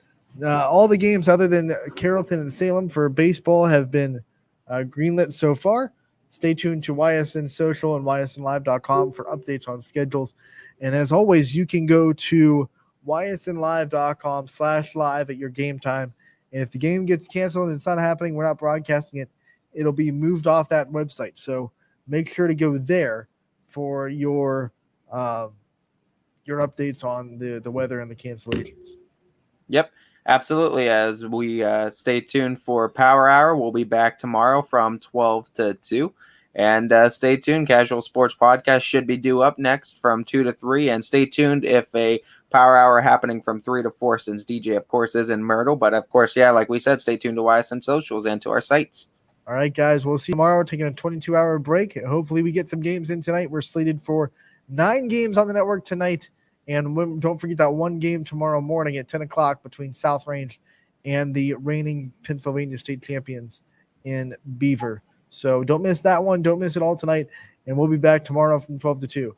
all the games other than Carrollton and Salem for baseball have been greenlit so far. Stay tuned to YSN Social and ysnlive.com for updates on schedules. And as always, you can go to ysnlive.com/live at your game time. And if the game gets canceled and it's not happening, we're not broadcasting it, it'll be moved off that website. So make sure to go there for your updates on the weather and the cancellations. Yep, absolutely. As we stay tuned for Power Hour, we'll be back tomorrow from 12 to 2. And stay tuned. Casual Sports Podcast should be due up next from 2 to 3. And stay tuned if a Power Hour happening from 3 to 4, since DJ, of course, is in Myrtle. But, of course, yeah, like we said, stay tuned to YSN Socials and to our sites. All right, guys, we'll see you tomorrow. We're taking a 22-hour break. Hopefully we get some games in tonight. We're slated for 9 games on the network tonight. And don't forget that one game tomorrow morning at 10 o'clock between South Range and the reigning Pennsylvania State champions in Beaver. So don't miss that one. Don't miss it all tonight. And we'll be back tomorrow from 12 to 2.